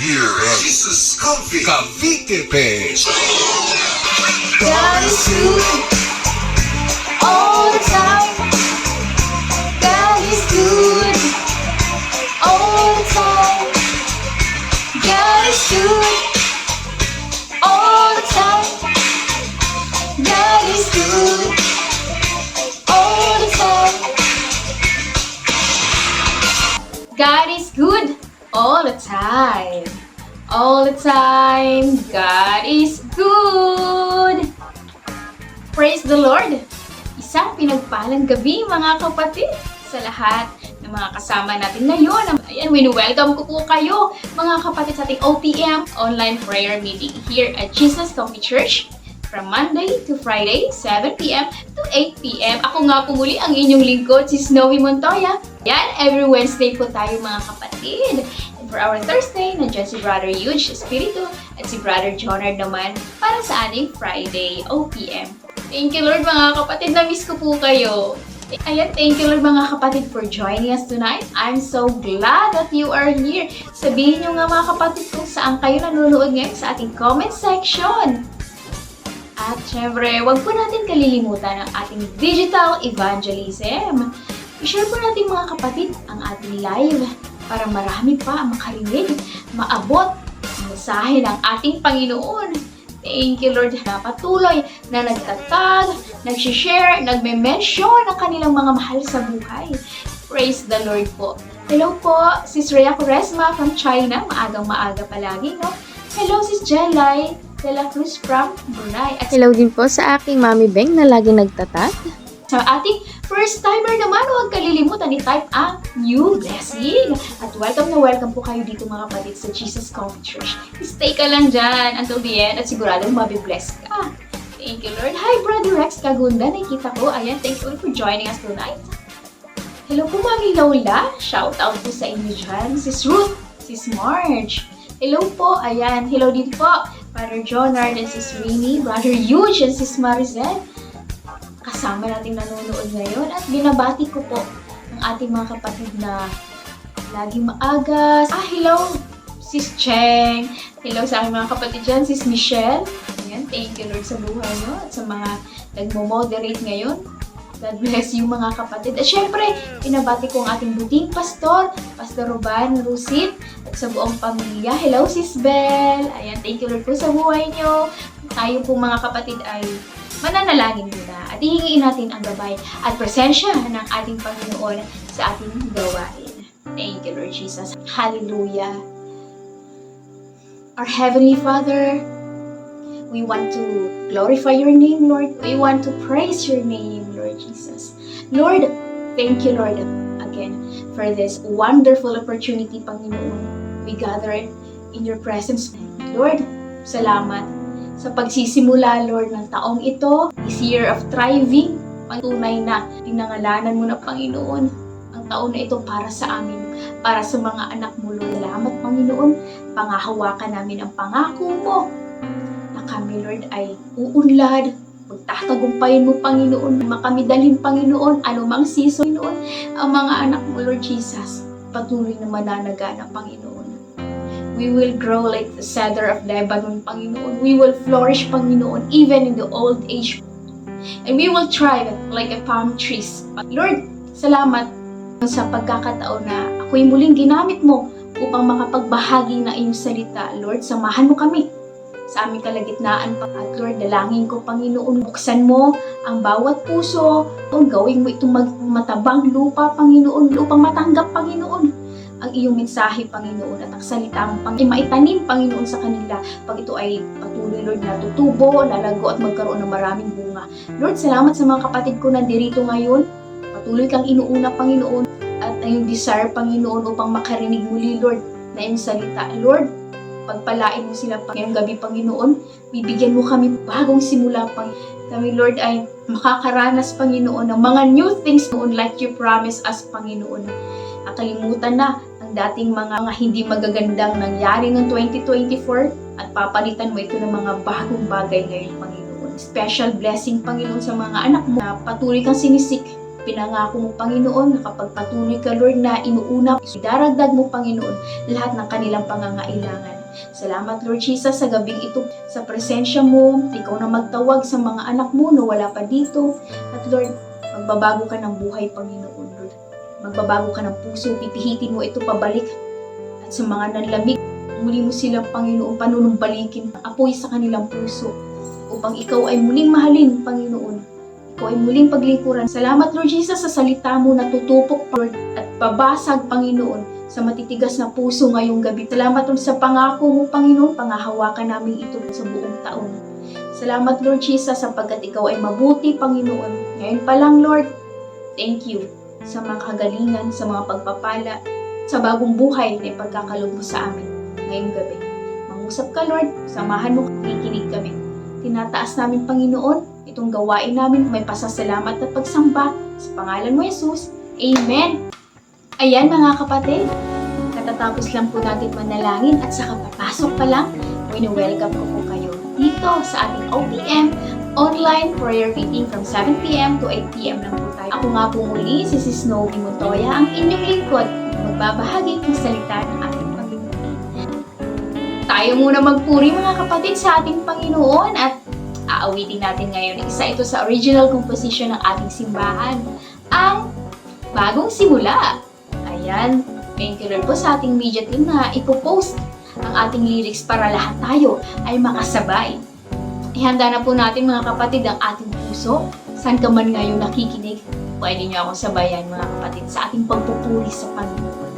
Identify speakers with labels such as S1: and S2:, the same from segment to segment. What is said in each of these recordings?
S1: here at Jesus Cavite Page.
S2: God is good all the time. God is good all the time. God is good all the time. God is good all the time. God is good all the time. All the time, God is good. Praise the Lord! Isang pinagpalang gabi mga kapatid sa lahat ng mga kasama natin ngayon. Ayan, wini-welcome ko po kayo mga kapatid sa ating OPM online prayer meeting here at Jesus Coffee Church from Monday to Friday, 7 p.m. to 8 p.m. Ako nga po muli ang inyong lingkod, si Snowy Montoya. Yan, every Wednesday po tayo mga kapatid. And for our Thursday, nandiyan si Brother Huge Espiritu at si Brother Jonard naman para sa ating Friday OPM. Thank you Lord mga kapatid, na-miss ko po kayo. Ayan, thank you Lord mga kapatid for joining us tonight. I'm so glad that you are here. Sabihin nyo nga mga kapatid kung saan kayo nanonood ngayon sa ating comment section. At syempre, huwag po natin kalilimutan ang ating digital evangelism. I-share po natin mga kapatid ang ating live para marami pa ang makarinig, maabot ang mensahe ng ating Panginoon. Thank you Lord na patuloy na nagtatag, nag-share, nagme-mention ng kanilang mga mahal sa buhay. Praise the Lord po. Hello po, Sis Rhea Quaresma from China. Maagang-maaga palagi, no? Hello, Sis Jelay de la Cruz from Brunei. At
S3: Hello din po sa aking Mami Beng na laging nagtatag.
S2: sa ating first timer naman, huwag kalilimutan i-type ang new blessing. At welcome na welcome po kayo dito mga kapatid sa Jesus Coffee Church. Stay ka lang dyan until the end at siguradong mabibless ka. Thank you Lord. Hi Brother Rex Kagunda, nakikita ko. Ayan, thank you for joining us tonight. Hello po Mami Lola. Shout out po sa inyo dyan. Sis Ruth, Sis Marge. Hello po. Ayan, hello din po. Brother Jonard and Sis Rini, Brother Huge and Sis Maricel. Kasama natin nanonood ngayon at binabati ko po ang ating mga kapatid na laging maaga. Hello, Sis Cheng. Hello sa aking mga kapatid dyan, Sis Michelle. Ayan, thank you Lord sa buhay nyo at sa mga nagmo-moderate ngayon. God bless you mga kapatid. At syempre, pinabati ko ang ating buting pastor, Pastor Ruban Rusit, at sa buong pamilya. Hello, Sis Belle. Ayan, thank you Lord po sa buhay nyo. Tayo po mga kapatid ay mananalangin muna at hihingiin natin ang gabay at presensya ng ating Panginoon sa ating gawain. Thank you, Lord Jesus. Hallelujah. Our Heavenly Father, we want to glorify your name, Lord. We want to praise your name, Lord Jesus. Lord, thank you, Lord, again, for this wonderful opportunity, Panginoon. We gather in your presence. Lord, salamat sa pagsisimula, Lord, ng taong ito, this year of thriving. Tunay na pinangalanan mo na, Panginoon, ang taon na ito para sa amin, para sa mga anak mo, Lord. Salamat, Panginoon. Pangahawakan namin ang pangako mo na kami, Lord, ay uunlad. Magtatagumpayin mo, Panginoon. Makamidalhin, Panginoon. Anumang season, Panginoon. Ang mga anak mo, Lord Jesus, patuloy na mananagana, Panginoon. We will grow like the cedar of Lebanon, Panginoon. We will flourish, Panginoon, even in the old age. And we will thrive like a palm trees. Lord, salamat sa pagkakataon na ako'y muling ginamit mo upang makapagbahagi na iyong salita. Lord, samahan mo kami sa aming kalagitnaan. At Lord, dalangin ko, Panginoon, buksan mo ang bawat puso. Gawin mo itong matabang lupa, Panginoon, upang matanggap, Panginoon, ang iyong mensahe, Panginoon, at ang salita mo, maitanim, Panginoon, sa kanila. Pag ito ay patuloy, Lord, na tutubo, lalago, at magkaroon ng maraming bunga. Lord, salamat sa mga kapatid ko na dirito ngayon. Patuloy kang inuuna, Panginoon, at ang iyong desire, Panginoon, upang makarinig muli, Lord, na iyong salita. Lord, pagpalain mo sila ngayong gabi, Panginoon. Bibigyan mo kami bagong simula, Panginoon. Kami, Lord, ay makakaranas, Panginoon, ng mga new things, noon, like you promise us, Panginoon. Nakalimutan na ang dating mga hindi magagandang nangyari noong 2024 at papalitan mo ito ng mga bagong bagay ngayon, Panginoon. Special blessing, Panginoon, sa mga anak mo na patuloy kang sinisik. Pinangako mo, Panginoon, na kapag patuloy ka, Lord, na inuuna, idaragdag mo, Panginoon, lahat ng kanilang pangangailangan. Salamat Lord Jesus sa gabing ito, sa presensya mo, ikaw na magtawag sa mga anak mo na wala pa dito. At Lord, magbabago ka ng buhay, Panginoon Lord. Magbabago ka ng puso, pipihitin mo ito pabalik. At sa mga nanlamig, muli mo silang Panginoon panunumbalikin ang apoy sa kanilang puso upang ikaw ay muling mahalin, Panginoon. Ikaw ay muling paglikuran. Salamat Lord Jesus sa salita mo na tutupok, Lord, at pabasag, Panginoon, sa matitigas na puso ngayong gabi. Salamat Lord sa pangako mo, Panginoon, pangahawakan namin ito sa buong taon. Salamat Lord Jesus sapagkat ikaw ay mabuti, Panginoon. Ngayon pa lang Lord, thank you sa mga kagalingan, sa mga pagpapala, sa bagong buhay na ipagkakalob mo sa amin ngayong gabi. Mangusap ka Lord, samahan mo, kikinig kami. Tinataas namin Panginoon, itong gawain namin may pasasalamat at pagsamba sa pangalan mo Jesus. Amen! Ayan mga kapatid, katatapos lang po natin manalangin at sa kapapasok pa lang, wini-welcome ko po kayo dito sa ating OPM online prayer meeting from 7 p.m. to 8 p.m. lang po tayo. Ako nga po muli, si Sis Novi Montoya, ang inyong lingkod, magbabahagi ng salita ng ating Panginoon. Tayo muna magpuri mga kapatid sa ating Panginoon at aawitin natin ngayon. Isa ito sa original composition ng ating simbahan, ang Bagong Simula. Ayan, thank you Lord po sa ating media team na ipopost ang ating lyrics para lahat tayo ay makasabay. Ihanda na po natin mga kapatid ang ating puso. Saan ka man ngayon nakikinig, pwede niyo akong sabayan mga kapatid sa ating pagpupuri sa Panginoon.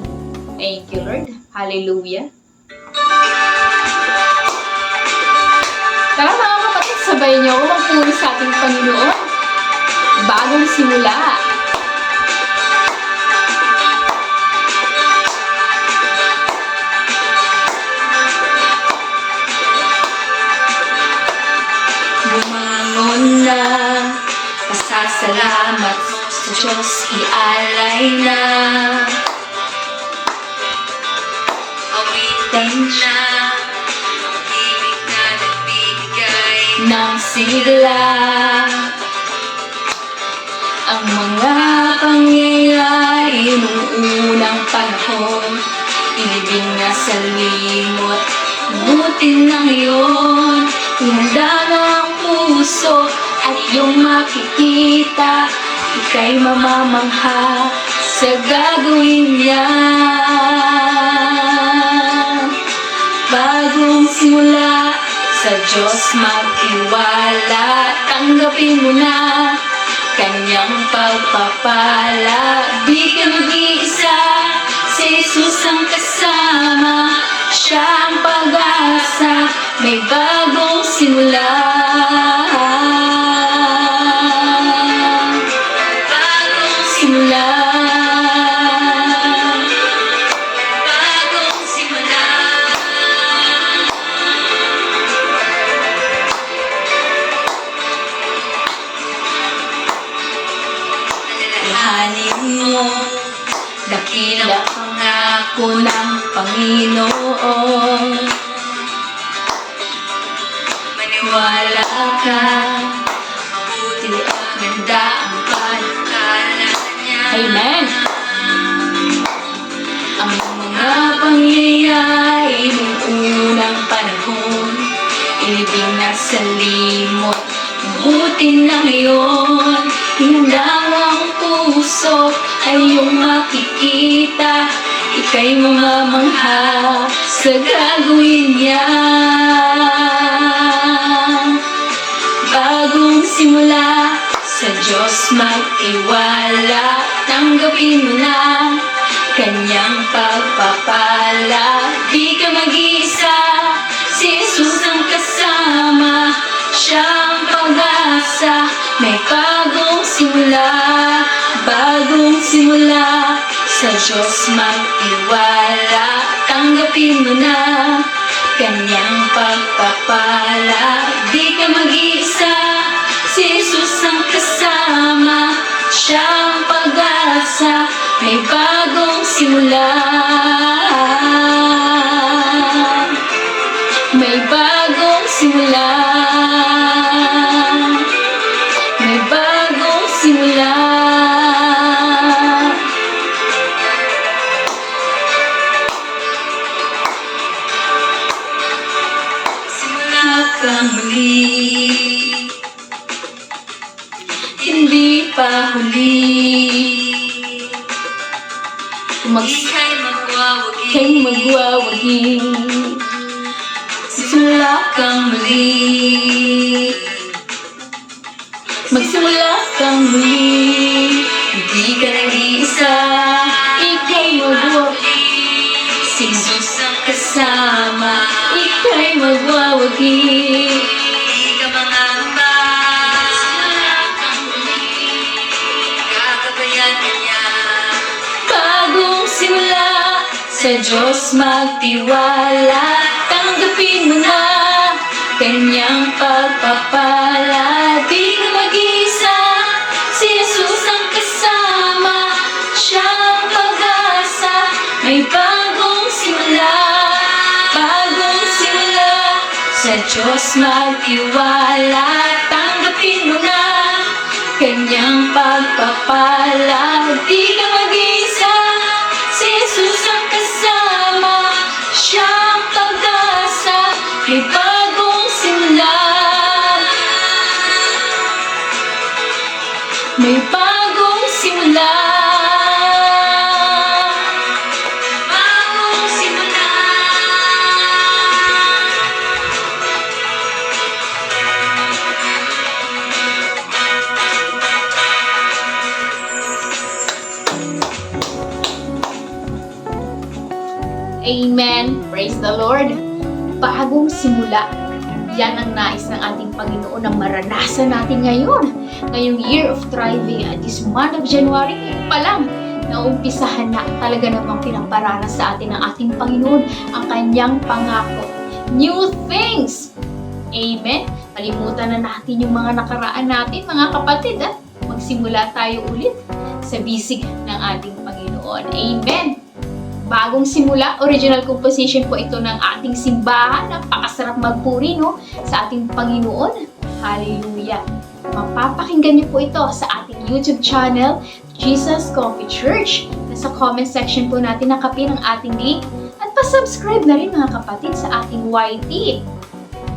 S2: Thank you Lord. Hallelujah. Tara mga kapatid, sabayan niyo ako magpuri sa ating Panginoon. Bagong Simula.
S4: Bumangon na, pasasalamat sa Diyos, ialay na. Awitin na, ang ibig na nagbibigay ng sigla. Ang mga pangyayari nung unang panahon, inibig na sa limot, buti na ngayon. Ihanda na ang puso at iyong makikita, ika'y mamamangha sa gagawin niya. Bagong simula, sa Diyos magtiwala, tanggapin mo na Kanyang pagpapala. Di ka mag-iisa, si Jesus ang kasama, siya ang pag-asa, may bagong simula. Bagong simula. Bagong simula. Alalahanin mo, dakilang pangako ng Panginoon. Maniwala ka, mabuti at ganda ang panukala niya.
S2: Amen.
S4: Ang mga pangyayari ng unang panahon, inibig na sa limot, mabuti na ngayon. Ihanda mo ang puso ay iyong makikita, ika'y mamamangha sa gagawin niya. Bagong simula, sa Diyos mag-iwala, tanggapin mo na Kanyang pagpapala. Di ka mag-isa, si Jesus ang kasama, siya ang pag-asa, may bagong simula. Bagong simula, sa Diyos mag-iwala, tanggapin mo na Kanyang pagpapala. Di ka mag-isa, si Jesus ang kasama, siya ang pag-asa, may bagong simula. May bagong simula. May bagong simula. Ika'y magwawagi. Magsimula kang muli. Magsimula kang muli. Hindi ka nag-iisa. Ika'y magwawagi. Si Jesus ang kasama. Ika'y magwawagi. Hindi ka mangamba. Magsimula kang muli. Kakabayan ka niya. Bagong simula. Sa Diyos magtiwala. Tanggapin mo na Kanyang pagpapala. Di ka mag-isa. Si Jesus ang kasama. Siya ang pag-asa. May bagong simula. Bagong simula. Sa Diyos magtiwala. Tanggapin mo na Kanyang pagpapala. Di ka mag-isa. Si Jesus ang kasama. Siya ang pag-asa. May bagong simula. May bagong simula. Bagong simula.
S2: Amen. Praise the Lord. Bagong simula. Yan ang nais ng ating Panginoon na maranasan natin ngayon. Ngayong year of thriving at this month of January, ngayon pa lang, naumpisahan na talaga namang pinaparanas sa atin ng ating Panginoon ang kanyang pangako. New things! Amen? Kalimutan na natin yung mga nakaraan natin, mga kapatid. Magsimula tayo ulit sa bisig ng ating Panginoon. Amen! Bagong simula, original composition po ito ng ating simbahan. Napakasarap magpuri, no? Sa ating Panginoon. Hallelujah! Mapapakinggan niyo po ito sa ating YouTube channel, Jesus Coffee Church. Nasa comment section po natin nakapin ang ating link. At pa-subscribe na rin mga kapatid sa ating YT.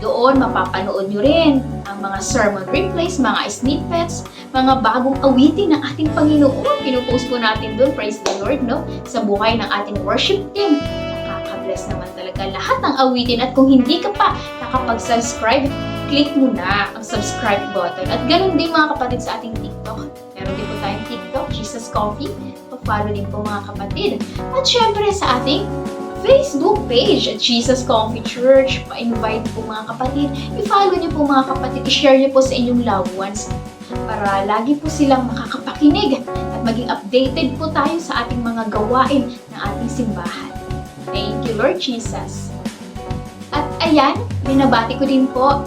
S2: Doon mapapanood nyo rin ang mga sermon replays, mga snippets, mga bagong awitin ng ating Panginoon. Pinupost po natin doon, praise the Lord, no? Sa buhay ng ating worship team. Nakaka-bless naman talaga lahat ng awitin. At kung hindi ka pa nakapag-subscribe, click mo na ang subscribe button. At ganun din mga kapatid sa ating TikTok. Meron din po tayong TikTok, Jesus Coffee. Pa-follow din po mga kapatid. At syempre sa ating Facebook page at Jesus Coffee Church. Pa-invite po mga kapatid. I-follow niyo po mga kapatid. I-share niyo po sa inyong loved ones para lagi po silang makakapakinig at maging updated po tayo sa ating mga gawain ng ating simbahan. Thank you, Lord Jesus. At ayan, binabati ko din po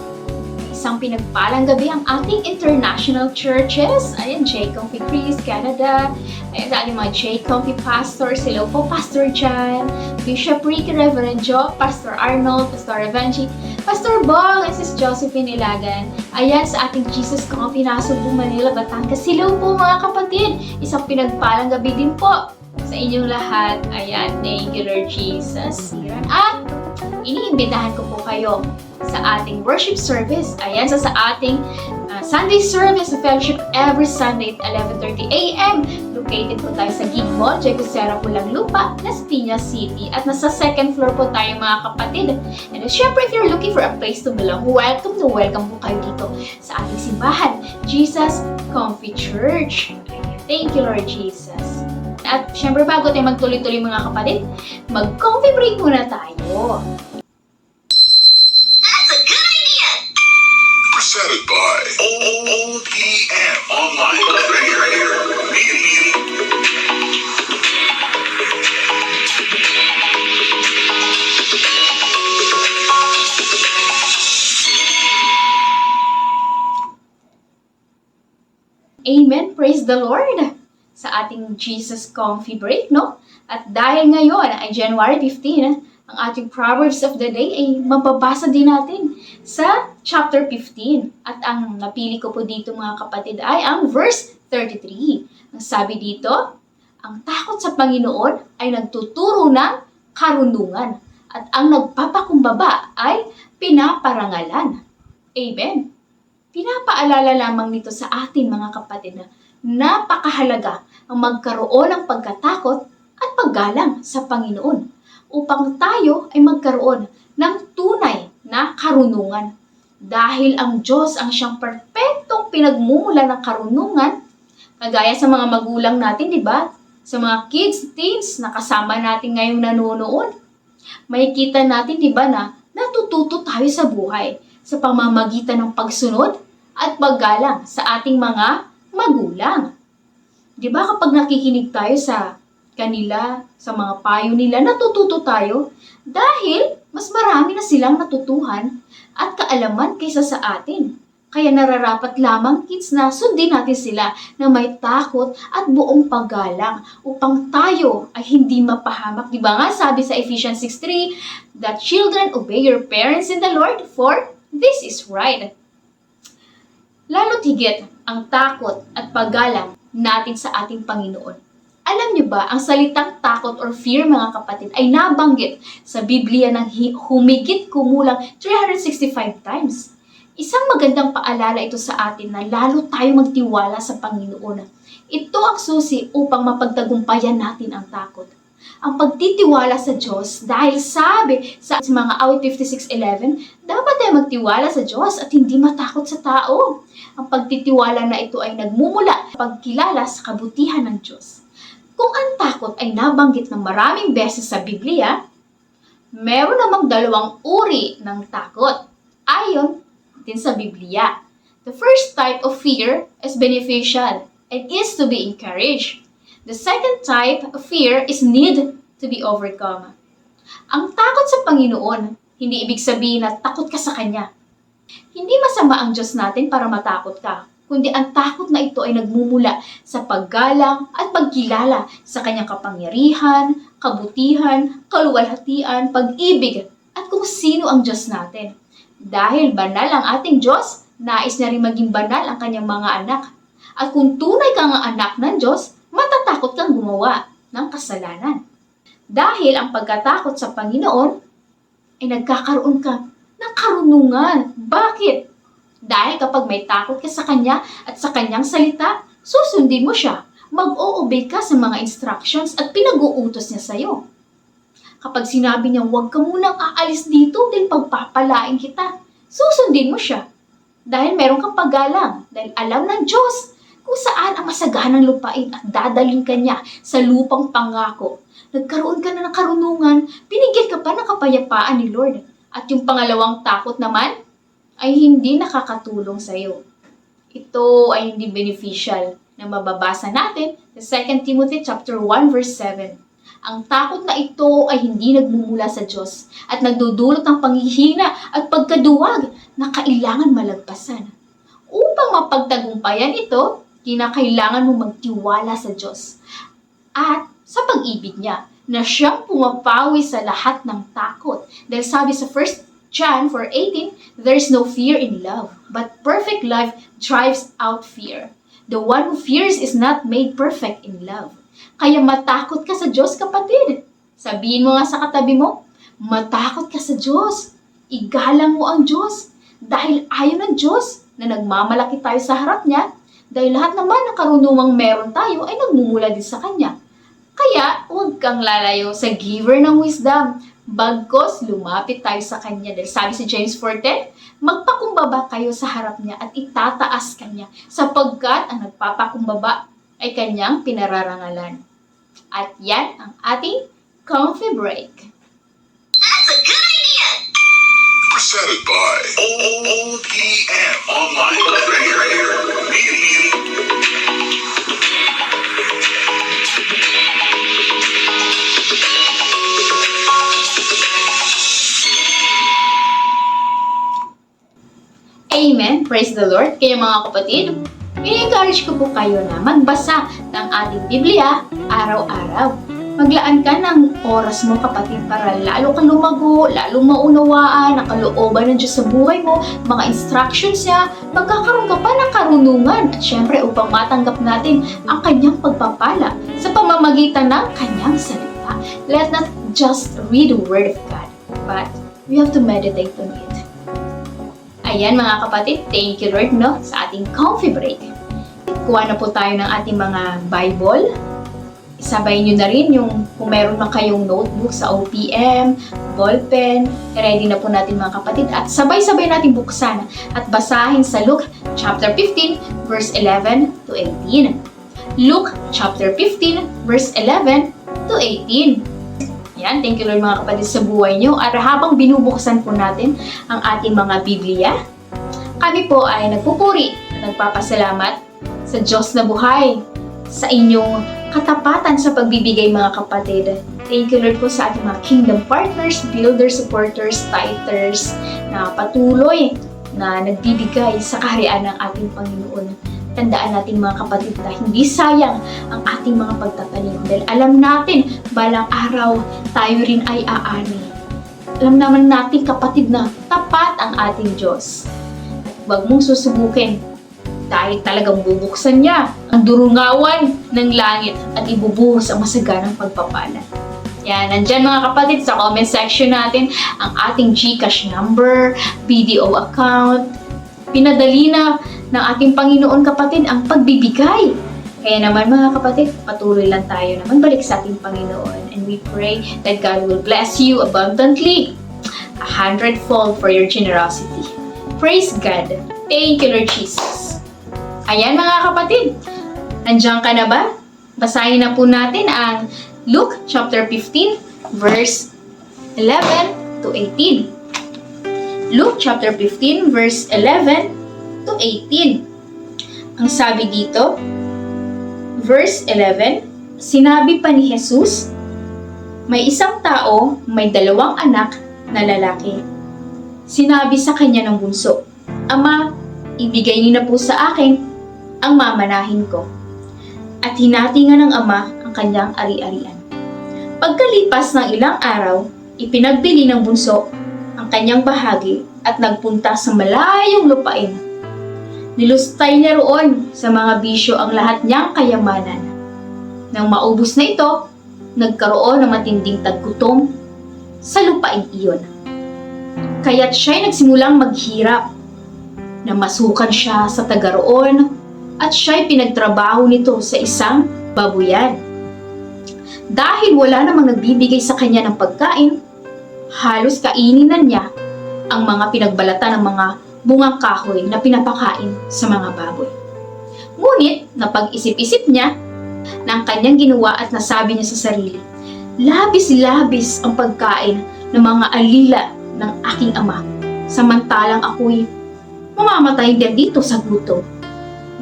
S2: isang pinagpalang gabi ang ating international churches. Ayan, J. Comfy Greece, Canada. Ayan, sa ating mga J. Comfy pastors. Hello po, Pastor Jan, Bishop Ricky, Reverend Joe, Pastor Arnold, Pastor Evangie, Pastor Bong, and Sis Josephine Ilagan. Ayan, sa ating Jesus Comfy Nasugbu, Manila, Batangas. Hello po mga kapatid. Isang pinagpalang gabi din po sa inyong lahat. Ayan, thank you Lord Jesus. At iniimbitahan ko po kayo sa ating worship service. Ayan, sa ating Sunday service sa fellowship every Sunday at 11:30 a.m. Located po tayo sa Gig Mall, Jecosera, Pulang-Lupa, Las Piñas City. At nasa second floor po tayo mga kapatid. And syempre, if you're looking for a place to belong, welcome po kayo dito sa ating simbahan, Jesus Coffee Church. Thank you, Lord Jesus. At syempre, bago tayo magtuloy-tuloy mga kapatid, mag-coffee break muna tayo.
S1: Presented by OPM Online Prayer.
S2: Amen. Praise the Lord sa ating Jesus Coffee Break, no? At dahil ngayon ay January 15, ang ating Proverbs of the Day ay mababasa din natin sa chapter 15. At ang napili ko po dito mga kapatid ay ang verse 33. Ang sabi dito, ang takot sa Panginoon ay nagtuturo ng karunungan at ang nagpapakumbaba ay pinaparangalan. Amen. Pinapaalala lamang nito sa atin mga kapatid na napakahalaga ang magkaroon ng pagkatakot at paggalang sa Panginoon upang tayo ay magkaroon ng tunay na karunungan. Dahil ang Diyos ang siyang perpektong pinagmumula ng karunungan, kagaya sa mga magulang natin, di ba? Sa mga kids, teens na kasama natin ngayong nanonood, makikita natin, di ba, na natututo tayo sa buhay sa pamamagitan ng pagsunod at paggalang sa ating mga magulang. Di ba kapag nakikinig tayo sa kanila, sa mga payo nila, natututo tayo dahil mas marami na silang natutuhan at kaalaman kaysa sa atin. Kaya nararapat lamang kids na sundin natin sila na may takot at buong paggalang upang tayo ay hindi mapahamak. Di ba nga sabi sa Ephesians 6:3, that children obey your parents in the Lord, for this is right. Lalo't higit ang takot at paggalang natin sa ating Panginoon. Alam niyo ba, ang salitang takot or fear, mga kapatid, ay nabanggit sa Biblia ng humigit kumulang 365 times. Isang magandang paalala ito sa atin na lalo tayo magtiwala sa Panginoon. Ito ang susi upang mapagtagumpayan natin ang takot. Ang pagtitiwala sa Diyos, dahil sabi sa mga awit 56:11, dapat tayo magtiwala sa Diyos at hindi matakot sa tao. Ang pagtitiwala na ito ay nagmumula sa pagkilala sa kabutihan ng Diyos. Kung ang takot ay nabanggit ng maraming beses sa Biblia, meron namang dalawang uri ng takot ayon din sa Biblia. The first type of fear is beneficial and is to be encouraged. The second type of fear is need to be overcome. Ang takot sa Panginoon, hindi ibig sabihin na takot ka sa Kanya. Hindi masama ang Diyos natin para matakot ka, kundi ang takot na ito ay nagmumula sa paggalang at pagkilala sa Kanyang kapangyarihan, kabutihan, kaluwalhatian, pag-ibig, at kung sino ang Diyos natin. Dahil banal ang ating Diyos, nais na rin maging banal ang Kanyang mga anak. At kung tunay kang anak ng Diyos, matatakot kang gumawa ng kasalanan. Dahil ang pagkatakot sa Panginoon ay nagkakaroon ka ng karunungan. Bakit? Dahil kapag may takot ka sa Kanya at sa Kanyang salita, susundin mo siya. Mag-o-obey ka sa mga instructions at pinag-uutos niya sa iyo. Kapag sinabi niya, huwag ka munang aalis dito dahil pagpapalain kita, susundin mo siya. Dahil meron kang paggalang, dahil alam ng Diyos kung saan ang masaganang lupain at dadalhin ka niya sa lupang pangako. Nagkaroon ka na ng karunungan, binigyan ka pa ng kapayapaan ni Lord. At yung pangalawang takot naman ay hindi nakakatulong sa iyo. Ito ay hindi beneficial na mababasa natin sa 2 Timothy chapter 1 verse 7. Ang takot na ito ay hindi nagmumula sa Diyos at nagdudulot ng panghihina at pagkaduwag na kailangan malagpasan. Upang mapagtagumpayan ito, kinakailangan mo magtiwala sa Diyos at sa pag-ibig niya na siyang pumapawi sa lahat ng takot. Dahil sabi sa 1 John 4:18, there is no fear in love, but perfect love drives out fear. The one who fears is not made perfect in love. Kaya matakot ka sa Diyos, kapatid. Sabihin mo nga sa katabi mo, matakot ka sa Diyos. Igalang mo ang Diyos. Dahil ayaw ng Diyos na nagmamalaki tayo sa harap niya, dahil lahat naman ng karunungang meron tayo ay nagmumula din sa Kanya. Kaya huwag kang lalayo sa giver ng wisdom. Bagkos lumapit tayo sa Kanya. Dahil sabi sa James 4:10, magpakumbaba kayo sa harap niya at itataas Kanya, sapagkat ang nagpapakumbaba ay Kanyang pinararangalan. At yan ang ating Comfy Break.
S1: Presented by OPM Online Player.
S2: Amen. Praise the Lord. Kaya mga kapatid, i-encourage ko po kayo na magbasa ng ating Biblia araw-araw. Maglaan ka ng oras mo, kapatid, para lalo kang lumago, lalo maunawaan ang kalooban ng Diyos sa buhay mo, mga instructions niya, magkakaroon ka pa ng karunungan at syempre upang matanggap natin ang Kanyang pagpapala sa pamamagitan ng Kanyang salita. Let not just read the Word of God, but we have to meditate on it. Ayan mga kapatid, thank you Lord sa ating Comfy Break. Kuha na po tayo ng ating mga Bible. Sabay nyo na rin yung kung meron na kayong notebook sa OPM, ballpen, ready na po natin mga kapatid. At sabay-sabay natin buksan at basahin sa Luke chapter 15 verse 11 to 18. Luke chapter 15 verse 11 to 18. Yan, thank you Lord mga kapatid sa buhay nyo. At habang binubuksan po natin ang ating mga Biblia, kami po ay nagpupuri at nagpapasalamat sa Diyos na buhay, sa inyong katapatan sa pagbibigay mga kapatid. Thank you Lord po sa ating mga kingdom partners, builders, supporters, tithers na patuloy na nagbibigay sa kaharian ng ating Panginoon. Tandaan natin mga kapatid na hindi sayang ang ating mga pagtatanim dahil alam natin balang araw tayo rin ay aani. Alam naman natin kapatid na tapat ang ating Diyos. Huwag mong susubukin dahil talagang bubuksan niya ang durungawan ng langit at ibubuhos ang masaganang pagpapala. Yan, nandyan mga kapatid sa comment section natin ang ating GCash number, BDO account. Pinadali na ng ating Panginoon kapatid ang pagbibigay. Kaya naman mga kapatid, patuloy lang tayo naman balik sa ating Panginoon. And we pray that God will bless you abundantly, 100-fold for your generosity. Praise God. Thank you Lord Jesus. Ayan mga kapatid, nandiyan ka na ba? Basahin na po natin ang Luke chapter 15 verse 11 to 18. Luke chapter 15 verse 11 to 18. Ang sabi dito, verse 11, sinabi pa ni Jesus, may isang tao, may 2 anak na lalaki. Sinabi sa kanya ng bunso, Ama, ibigay niyo na po sa akin ang mamanahin ko. At hinati nga ng ama ang kanyang ari-arian. Pagkalipas ng ilang araw, ipinagbili ng bunso ang kanyang bahagi at nagpunta sa malayong lupain. Nilustay niya roon sa mga bisyo ang lahat niyang kayamanan. Nang maubos na ito, nagkaroon ng matinding taggutom sa lupain iyon. Kaya't siya'y nagsimulang maghirap. Namasukan siya sa taga roon at siya'y pinagtrabaho nito sa isang babuyan. Dahil wala namang nagbibigay sa kanya ng pagkain, halos kainin na niya ang mga pinagbalatan ng mga bungang kahoy na pinapakain sa mga baboy. Ngunit napag-isip-isip niya ng kanyang ginawa at nasabi niya sa sarili, labis-labis ang pagkain ng mga alila ng aking ama, samantalang ako'y mamamatay din dito sa gutom.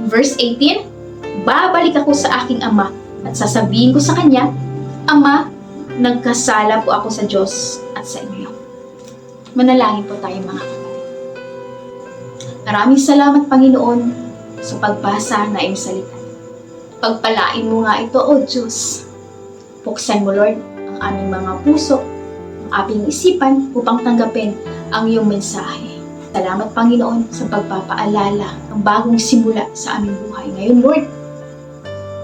S2: In verse 18, babalik ako sa aking ama at sasabihin ko sa kanya, Ama, nagkasala po ako sa Diyos at sa inyo. Manalangin po tayo mga kapatid. Maraming salamat Panginoon sa pagbasa na iyong salita. Pagpalain mo nga ito, O Diyos. Buksan mo Lord ang aming mga puso, ang aming isipan upang tanggapin ang iyong mensahe. Salamat Panginoon sa pagpapaalala ng bagong simula sa aming buhay. Ngayon Lord,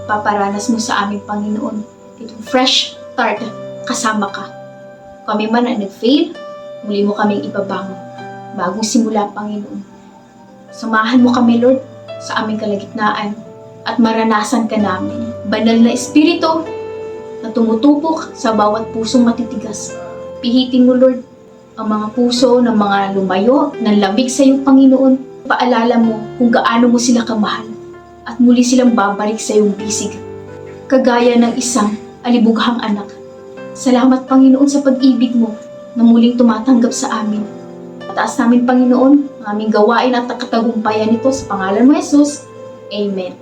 S2: paparanas mo sa aming Panginoon itong fresh start kasama ka. Kami man ay nag-fail, muli mo kaming ibabangon. Bagong simula Panginoon. Samahan mo kami Lord sa aming kalagitnaan at maranasan ka namin. Banal na Espiritu na tumutupok sa bawat pusong matitigas. Pihitin mo Lord ang mga puso ng mga lumayo, ng lamig sa iyong Panginoon. Paalala mo kung gaano mo sila kamahal at muli silang babalik sa iyong bisig. Kagaya ng isang alibughang anak. Salamat Panginoon sa pag-ibig mo na muling tumatanggap sa amin. Pataas namin Panginoon ang aming gawain at katagumpayan nito sa pangalan mo Jesus. Amen.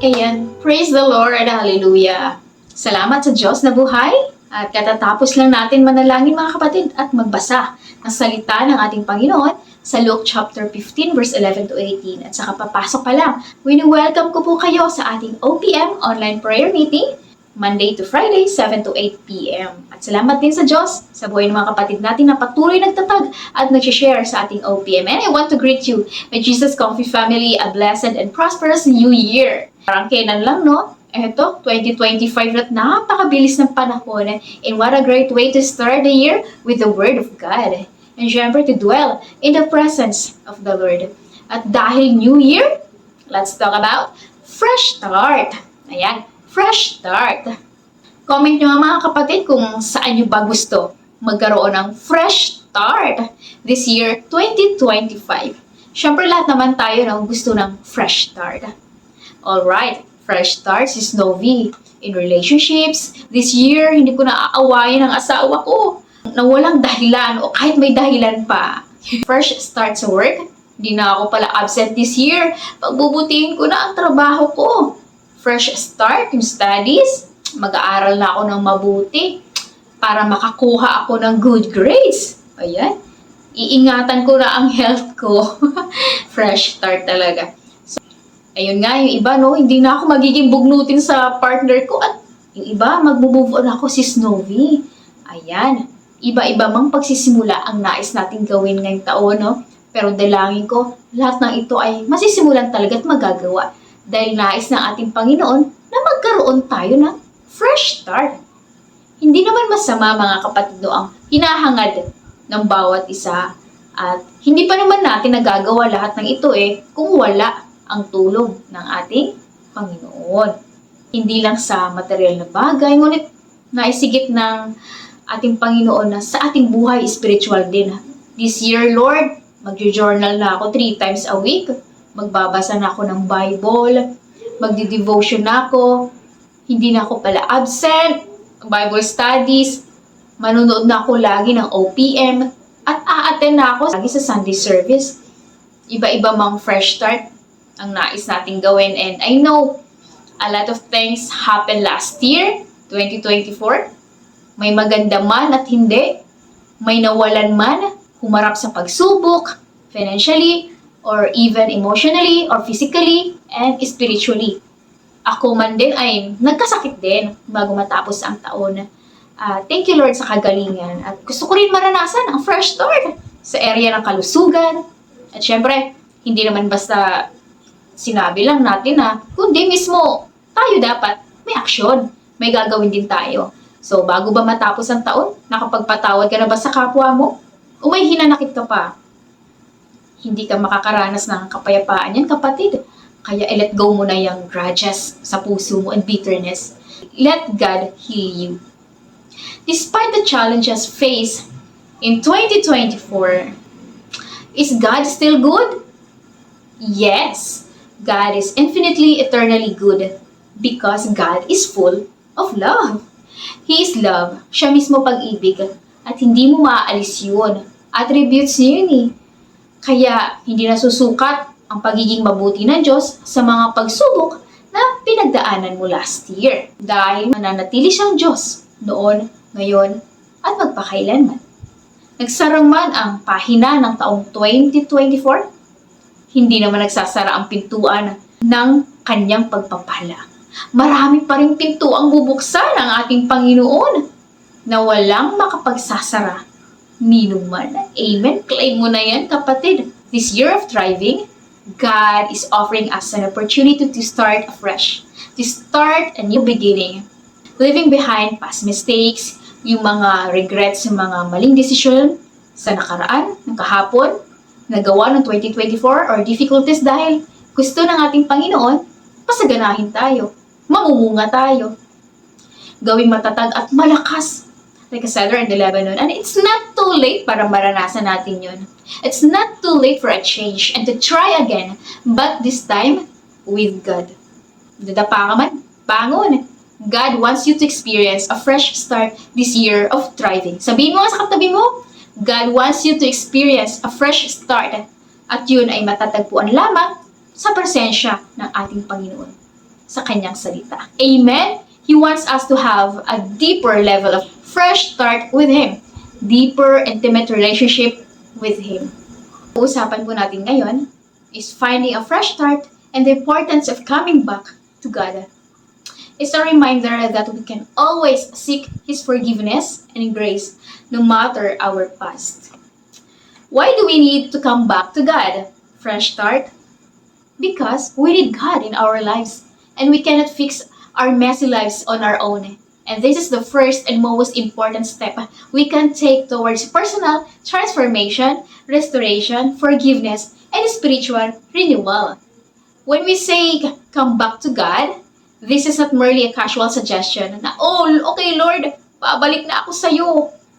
S2: Ayan. Praise the Lord. Hallelujah. Salamat sa Diyos na buhay. At katatapos lang natin manalangin mga kapatid at magbasa ng salita ng ating Panginoon sa Luke chapter 15 verse 11 to 18. At saka papasok pa lang, wini-welcome ko po kayo sa ating OPM online prayer meeting Monday to Friday, 7 to 8 p.m. At salamat din sa Diyos sa buhay ng mga kapatid natin na patuloy nagtatag at nag-share sa ating OPM. And I want to greet you, my Jesus Coffee family, a blessed and prosperous New Year. Parang kailan lang, no? Eto, 2025 at napakabilis ng panahon. And what a great way to start the year with the Word of God. And syempre to dwell in the presence of the Lord. At dahil New Year, let's talk about fresh start. Ayan, fresh start. Comment nyo nga mga kapatid kung saan nyo ba gusto magkaroon ng fresh start this year 2025. Siyempre lahat naman tayo gusto ng fresh start. Alright, fresh start si Snowy. In relationships, this year hindi ko na aawayin ang asawa ko na walang dahilan o kahit may dahilan pa. Fresh start sa work, hindi na ako pala absent this year. Pagbubutihin ko na ang trabaho ko. Fresh start yung studies, mag-aaral na ako ng mabuti para makakuha ako ng good grades. Ayan, iingatan ko na ang health ko. Fresh start talaga. So, ayun nga, yung iba, hindi na ako magiging bugnutin sa partner ko at yung iba, mag-move on ako si Snowy. Ayan, iba-iba mang pagsisimula ang nais nating gawin ngayong taon, Pero dalangin ko, lahat ng ito ay masisimulan talaga at magagawa dahil nais ng ating Panginoon na magkaroon tayo ng fresh start. Hindi naman masama mga kapatid ang hinahangad ng bawat isa at hindi pa naman natin nagagawa lahat ng ito kung wala ang tulong ng ating Panginoon. Hindi lang sa material na bagay, ngunit naisigit ng ating Panginoon na sa ating buhay spiritual din. This year, Lord, mag-journal na ako 3 times a week. Magbabasa na ako ng Bible. Magdi-devotion na ako. Hindi na ako pala absent. Bible studies. Manunood na ako lagi ng OPM. At a-attend na ako lagi sa Sunday service. Iba-iba mang fresh start ang nais nating gawin. And I know a lot of things happened last year, 2024. May maganda man at hindi. May nawalan man, humarap sa pagsubok, financially, or even emotionally, or physically, and spiritually. Ako man din ay nagkasakit din bago matapos ang taon. Thank you Lord sa kagalingan. At gusto ko rin maranasan ang fresh start sa area ng kalusugan. At syempre, hindi naman basta sinabi lang natin kundi mismo tayo dapat may aksyon. May gagawin din tayo. So, bago ba matapos ang taon, nakapagpatawad ka na ba sa kapwa mo? O may hinanakit ka pa? Hindi ka makakaranas ng kapayapaan yan, kapatid. Kaya let go mo na yung grudges sa puso mo and bitterness. Let God heal you. Despite the challenges faced in 2024, is God still good? Yes, God is infinitely, eternally good because God is full of love. He is love. Siya mismo pag-ibig. At hindi mo maaalis yun. Attributes niya yun Kaya hindi nasusukat ang pagiging mabuti ng Diyos sa mga pagsubok na pinagdaanan mo last year. Dahil mananatili siyang Diyos noon, ngayon, at magpakailanman. Nagsara man ang pahina ng taong 2024, hindi naman nagsasara ang pintuan ng kanyang pagpapala. Marami pa rin pinto ang bubuksan ng ating Panginoon na walang makapagsasara ninuman. Amen? Claim mo na yan, kapatid. This year of thriving, God is offering us an opportunity to start afresh, to start a new beginning. Leaving behind past mistakes, yung mga regrets sa mga maling desisyon sa nakaraan, ng kahapon, nagawa ng 2024 or difficulties dahil gusto ng ating Panginoon, pasaganahin tayo. Mamumunga tayo. Gawing matatag at malakas. Like a cedar in the Lebanon. And it's not too late para maranasan natin yun. It's not too late for a change and to try again. But this time, with God. Dadapa ka man, bangon. God wants you to experience a fresh start this year of thriving. Sabihin mo nga sa katabi mo, God wants you to experience a fresh start. At yun ay matatagpuan lamang sa presensya ng ating Panginoon sa kanyang salita. Amen? He wants us to have a deeper level of fresh start with Him. Deeper, intimate relationship with Him. Usapan po natin ngayon is finding a fresh start and the importance of coming back to God. It's a reminder that we can always seek His forgiveness and grace no matter our past. Why do we need to come back to God? Fresh start? Because we need God in our lives. And we cannot fix our messy lives on our own. And this is the first and most important step we can take towards personal transformation, restoration, forgiveness, and spiritual renewal. When we say, come back to God, This is not merely a casual suggestion na, oh, okay Lord, babalik na ako sa'yo.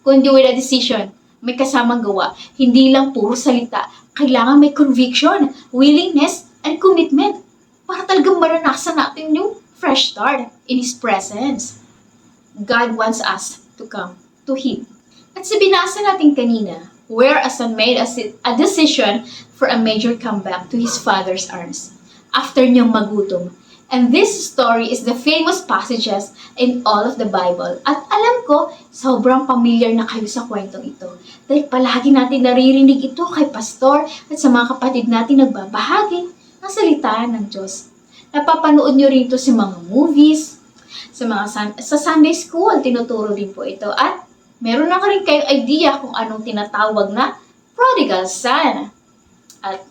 S2: Kundi with a decision, may kasamang gawa. Hindi lang puro salita. Kailangan may conviction, willingness, and commitment para talagang maranasan natin yung fresh start in His presence. God wants us to come to Him. At sa binasa natin kanina, where a son made a decision for a major comeback to his father's arms after niyang magutom. And this story is the famous passages in all of the Bible. At alam ko, sobrang familiar na kayo sa kwentong ito. Dahil palagi natin naririnig ito kay pastor at sa mga kapatid natin nagbabahagi ng salita ng Diyos. Napapanood nyo rin ito sa mga movies, sa Sunday school, tinuturo din po ito. At meron na rin kayong idea kung anong tinatawag na prodigal son. At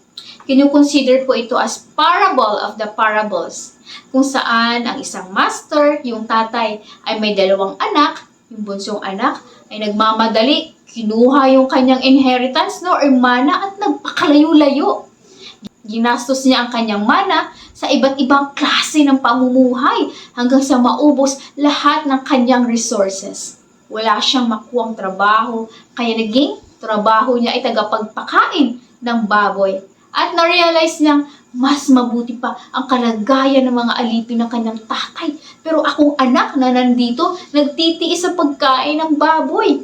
S2: kinukonsider po ito as parable of the parables, kung saan ang isang master, yung tatay, ay may dalawang anak, yung bunsong anak ay nagmamadali, kinuha yung kanyang inheritance or mana at nagpakalayo-layo. Ginastos niya ang kanyang mana sa iba't ibang klase ng pamumuhay hanggang sa maubos lahat ng kanyang resources. Wala siyang makuwang trabaho, kaya naging trabaho niya ay tagapagpakain ng baboy. At na-realize niyang mas mabuti pa ang kalagayan ng mga alipin ng kanyang tatay. Pero akong anak na nandito, nagtitiis sa pagkain ng baboy.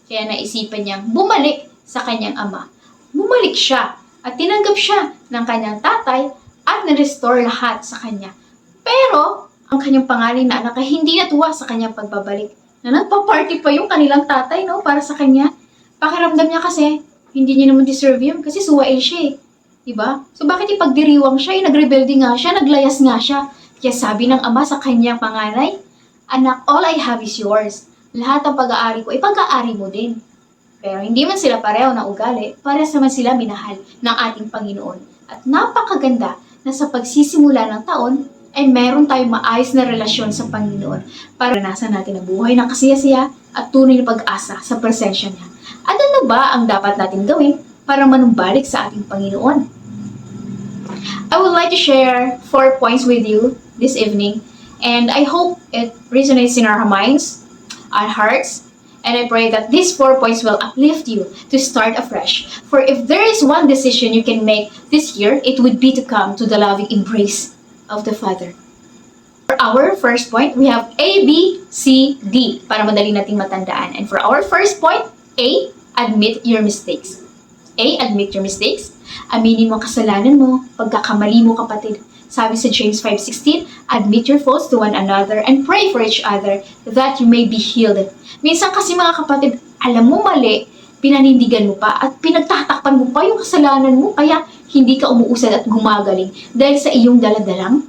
S2: Kaya naisipan niyang bumalik sa kanyang ama. Bumalik siya at tinanggap siya ng kanyang tatay at na-restore lahat sa kanya. Pero ang kanyang pangalan na anak ay hindi natuwa sa kanyang pagbabalik. Na nagpa-party pa yung kanilang tatay, no, para sa kanya. Pakiramdam niya kasi, hindi niya naman deserve yun kasi suwail siya eh. Diba? So bakit ipagdiriwang siya? Nagrebelde nga siya, naglayas nga siya. Kaya sabi ng ama sa kanyang panganay, anak, all I have is yours. Lahat ng pag-aari ko, ipag-aari mo din. Pero hindi man sila pareho na ugali, parehas naman sila minahal ng ating Panginoon. At napakaganda na sa pagsisimula ng taon, ay meron tayong maayos na relasyon sa Panginoon para nasa natin ang buhay ng kasiyasiya at tunay na pag-asa sa presensya niya. At ano ba ang dapat natin gawin para manumbalik sa ating Panginoon? I would like to share 4 points with you this evening, and I hope it resonates in our minds, our hearts, and I pray that these 4 points will uplift you to start afresh. For if there is one decision you can make this year, it would be to come to the loving embrace of the Father. For our first point, we have A, B, C, D para madali nating matandaan. And for our first point, A, admit your mistakes. A, admit your mistakes. Aminin mo ang kasalanan mo, pagkakamali mo kapatid. Sabi sa James 5:16, admit your faults to one another and pray for each other that you may be healed. Minsan kasi mga kapatid, alam mo mali, pinanindigan mo pa at pinagtatakpan mo pa yung kasalanan mo kaya hindi ka umuusad at gumagaling dahil sa iyong daladalang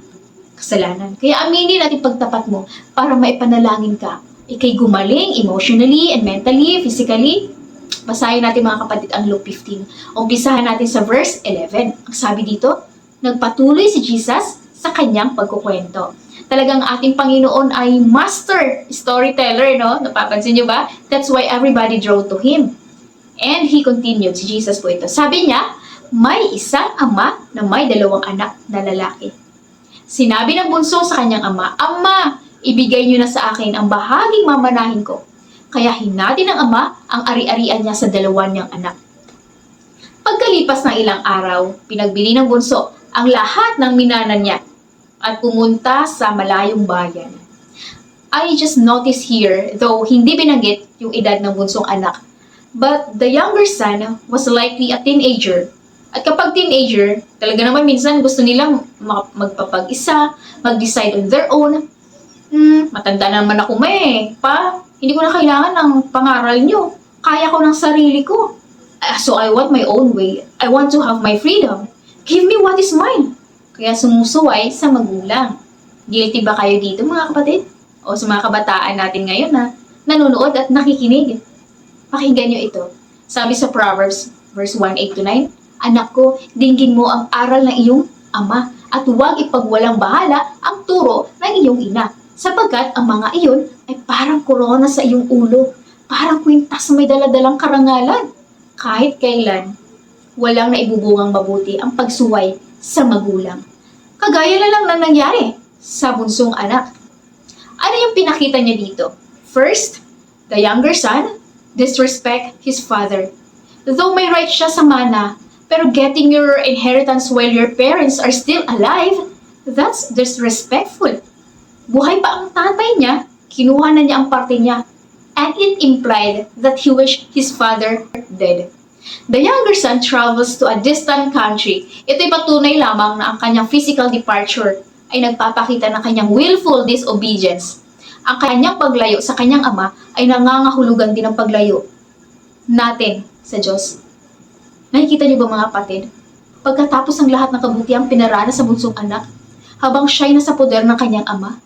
S2: kasalanan. Kaya aminin at ipagtapat mo para maipanalangin ka. Ika'y gumaling emotionally and mentally, physically. Basahin natin mga kapatid ang Luke 15. Umpisahan natin sa verse 11. Ang sabi dito, nagpatuloy si Jesus sa kanyang pagkukwento. Talagang ating Panginoon ay master storyteller, no? Napapansin niyo ba? That's why everybody drove to Him. And He continued, si Jesus po ito. Sabi niya, may isang ama na may 2 anak na lalaki. Sinabi ng bunso sa kanyang ama, Ama, ibigay niyo na sa akin ang bahaging mamanahin ko. Kaya hinati ng ama ang ari-arian niya sa 2 niyang anak. Pagkalipas ng ilang araw, pinagbili ng bunso ang lahat ng minana niya at pumunta sa malayong bayan. I just noticed here, though hindi binanggit yung edad ng bunsong anak, but the younger son was likely a teenager. At kapag teenager, talaga naman minsan gusto nilang magpapag-isa, mag-decide on their own. Matanda naman ako hindi ko na kailangan ng pangaral nyo. Kaya ko ng sarili ko. So I want my own way. I want to have my freedom. Give me what is mine. Kaya sumusuway sa magulang. Guilty ba kayo dito mga kapatid? O sa mga kabataan natin ngayon na nanonood at nakikinig? Pakinggan nyo ito. Sabi sa Proverbs, verse 1:8-9, Anak ko, dinggin mo ang aral ng iyong ama at huwag ipagwalang bahala ang turo ng iyong ina. Sapagkat ang mga iyon ay parang korona sa iyong ulo, parang kwintas na may daladalang karangalan. Kahit kailan, walang naibubungang mabuti ang pagsuway sa magulang. Kagaya na lang nang nangyari sa bunsong anak. Ano yung pinakita niya dito? First, the younger son disrespect his father. Though may right siya sa mana, pero getting your inheritance while your parents are still alive, that's disrespectful. Buhay pa ang tatay niya, kinuha na niya ang parte niya, and it implied that he wished his father dead. The younger son travels to a distant country. Ito'y patunay lamang na ang kanyang physical departure ay nagpapakita ng kanyang willful disobedience. Ang kanyang paglayo sa kanyang ama ay nangangahulugan din ng paglayo natin sa Diyos. Nakikita niyo ba mga kapatid? Pagkatapos ng lahat ng kabutihang pinarana sa bunsong anak, habang siya'y nasa poder ng kanyang ama,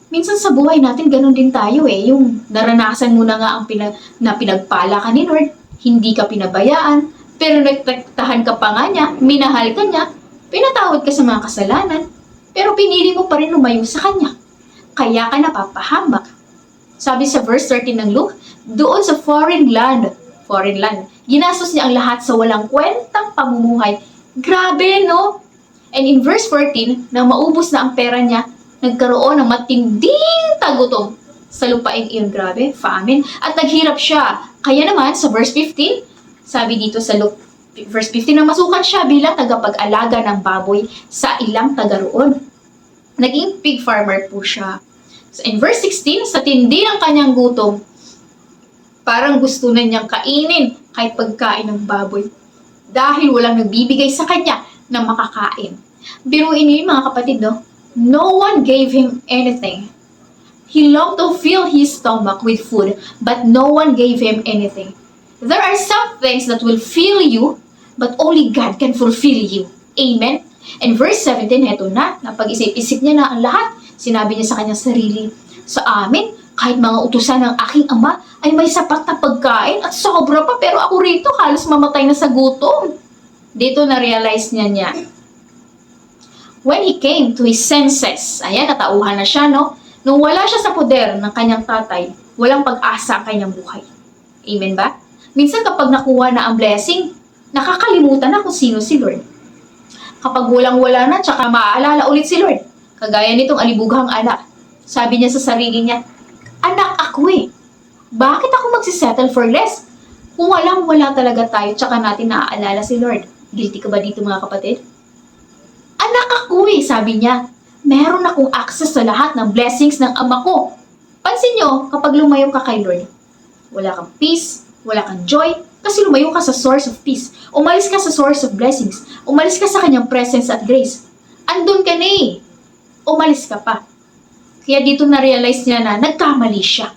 S2: minsan sa buhay natin ganun din tayo yung naranasan mo na nga ang pinagpala ka ni Lord, hindi ka pinabayaan, pero nagtaktahan ka pa nga niya, minahal ka niya, pinatawad ka sa mga kasalanan, pero pinili mo pa rin lumayo sa kanya. Kaya ka napapahamak. Sabi sa verse 13 ng Luke, doon sa foreign land, ginastos niya ang lahat sa walang kwentang pamumuhay. Grabe, no? And in verse 14, nang maubos na ang pera niya, nagkaroon ng matinding tagutom sa lupaing iyon. Grabe, famine. At naghirap siya. Kaya naman, sa verse 15, sabi dito sa Luke, verse 15, na masukan siya bilang tagapag-alaga ng baboy sa ilang taga roon. Naging pig farmer po siya. So in verse 16, sa tindi ng kanyang gutom, parang gusto na niyang kainin kahit pagkain ng baboy. Dahil walang nagbibigay sa kanya na makakain. Biruin niyo mga kapatid, no? No one gave him anything. He longed to fill his stomach with food, but no one gave him anything. There are some things that will fill you, but only God can fulfill you. Amen? And verse 17, heto na, napag-isip-isip niya na ang lahat. Sinabi niya sa kanyang sarili, sa amin, kahit mga utusan ng aking ama, ay may sapat na pagkain at sobra pa, pero ako rito halos mamatay na sa gutom. Dito na-realize niya. When he came to his senses, ayan, natauhan na siya, no? Nung wala siya sa poder ng kanyang tatay, walang pag-asa ang kanyang buhay. Amen ba? Minsan kapag nakuha na ang blessing, nakakalimutan na kung sino si Lord. Kapag walang-wala na, tsaka maaalala ulit si Lord. Kagaya nitong alibughang anak. Sabi niya sa sarili niya, anak ako eh. Bakit ako magsisettle for less? Kung walang-wala talaga tayo, tsaka natin naaalala si Lord. Guilty ka ba dito mga kapatid? Anak ako eh, sabi niya. Meron akong access sa lahat ng blessings ng ama ko. Pansin niyo, kapag lumayo ka kay Lord, wala kang peace, wala kang joy, kasi lumayo ka sa source of peace. Umalis ka sa source of blessings. Umalis ka sa kanyang presence at grace. Andun ka na eh. Umalis ka pa. Kaya dito na-realize niya na nagkamali siya.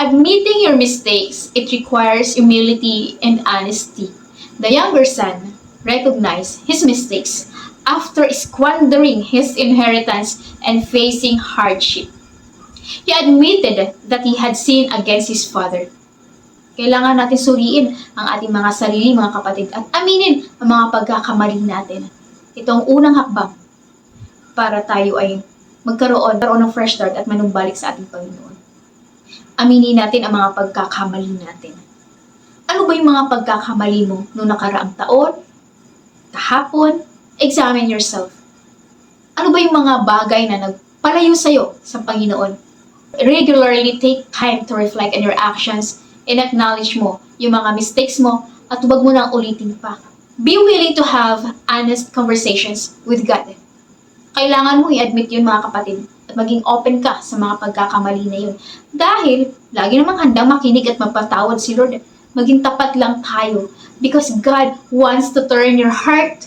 S2: Admitting your mistakes, it requires humility and honesty. The younger son recognized his mistakes after squandering his inheritance and facing hardship. He admitted that he had sinned against his father. Kailangan natin suriin ang ating mga sarili, mga kapatid, at aminin ang mga pagkakamali natin. Ito ang unang hakbang para tayo ay magkaroon ng fresh start at manumbalik sa ating Panginoon. Aminin natin ang mga pagkakamali natin. Ano ba yung mga pagkakamali mo noong nakaraang taon? Kahapon? Examine yourself. Ano ba yung mga bagay na nagpalayo sa'yo sa Panginoon? Regularly take time to reflect on your actions and acknowledge mo yung mga mistakes mo at huwag mo nang ulitin pa. Be willing to have honest conversations with God. Kailangan mo i-admit yun mga kapatid at maging open ka sa mga pagkakamali na yun. Dahil lagi namang handang makinig at magpatawad si Lord. Maging tapat lang tayo because God wants to turn your hurt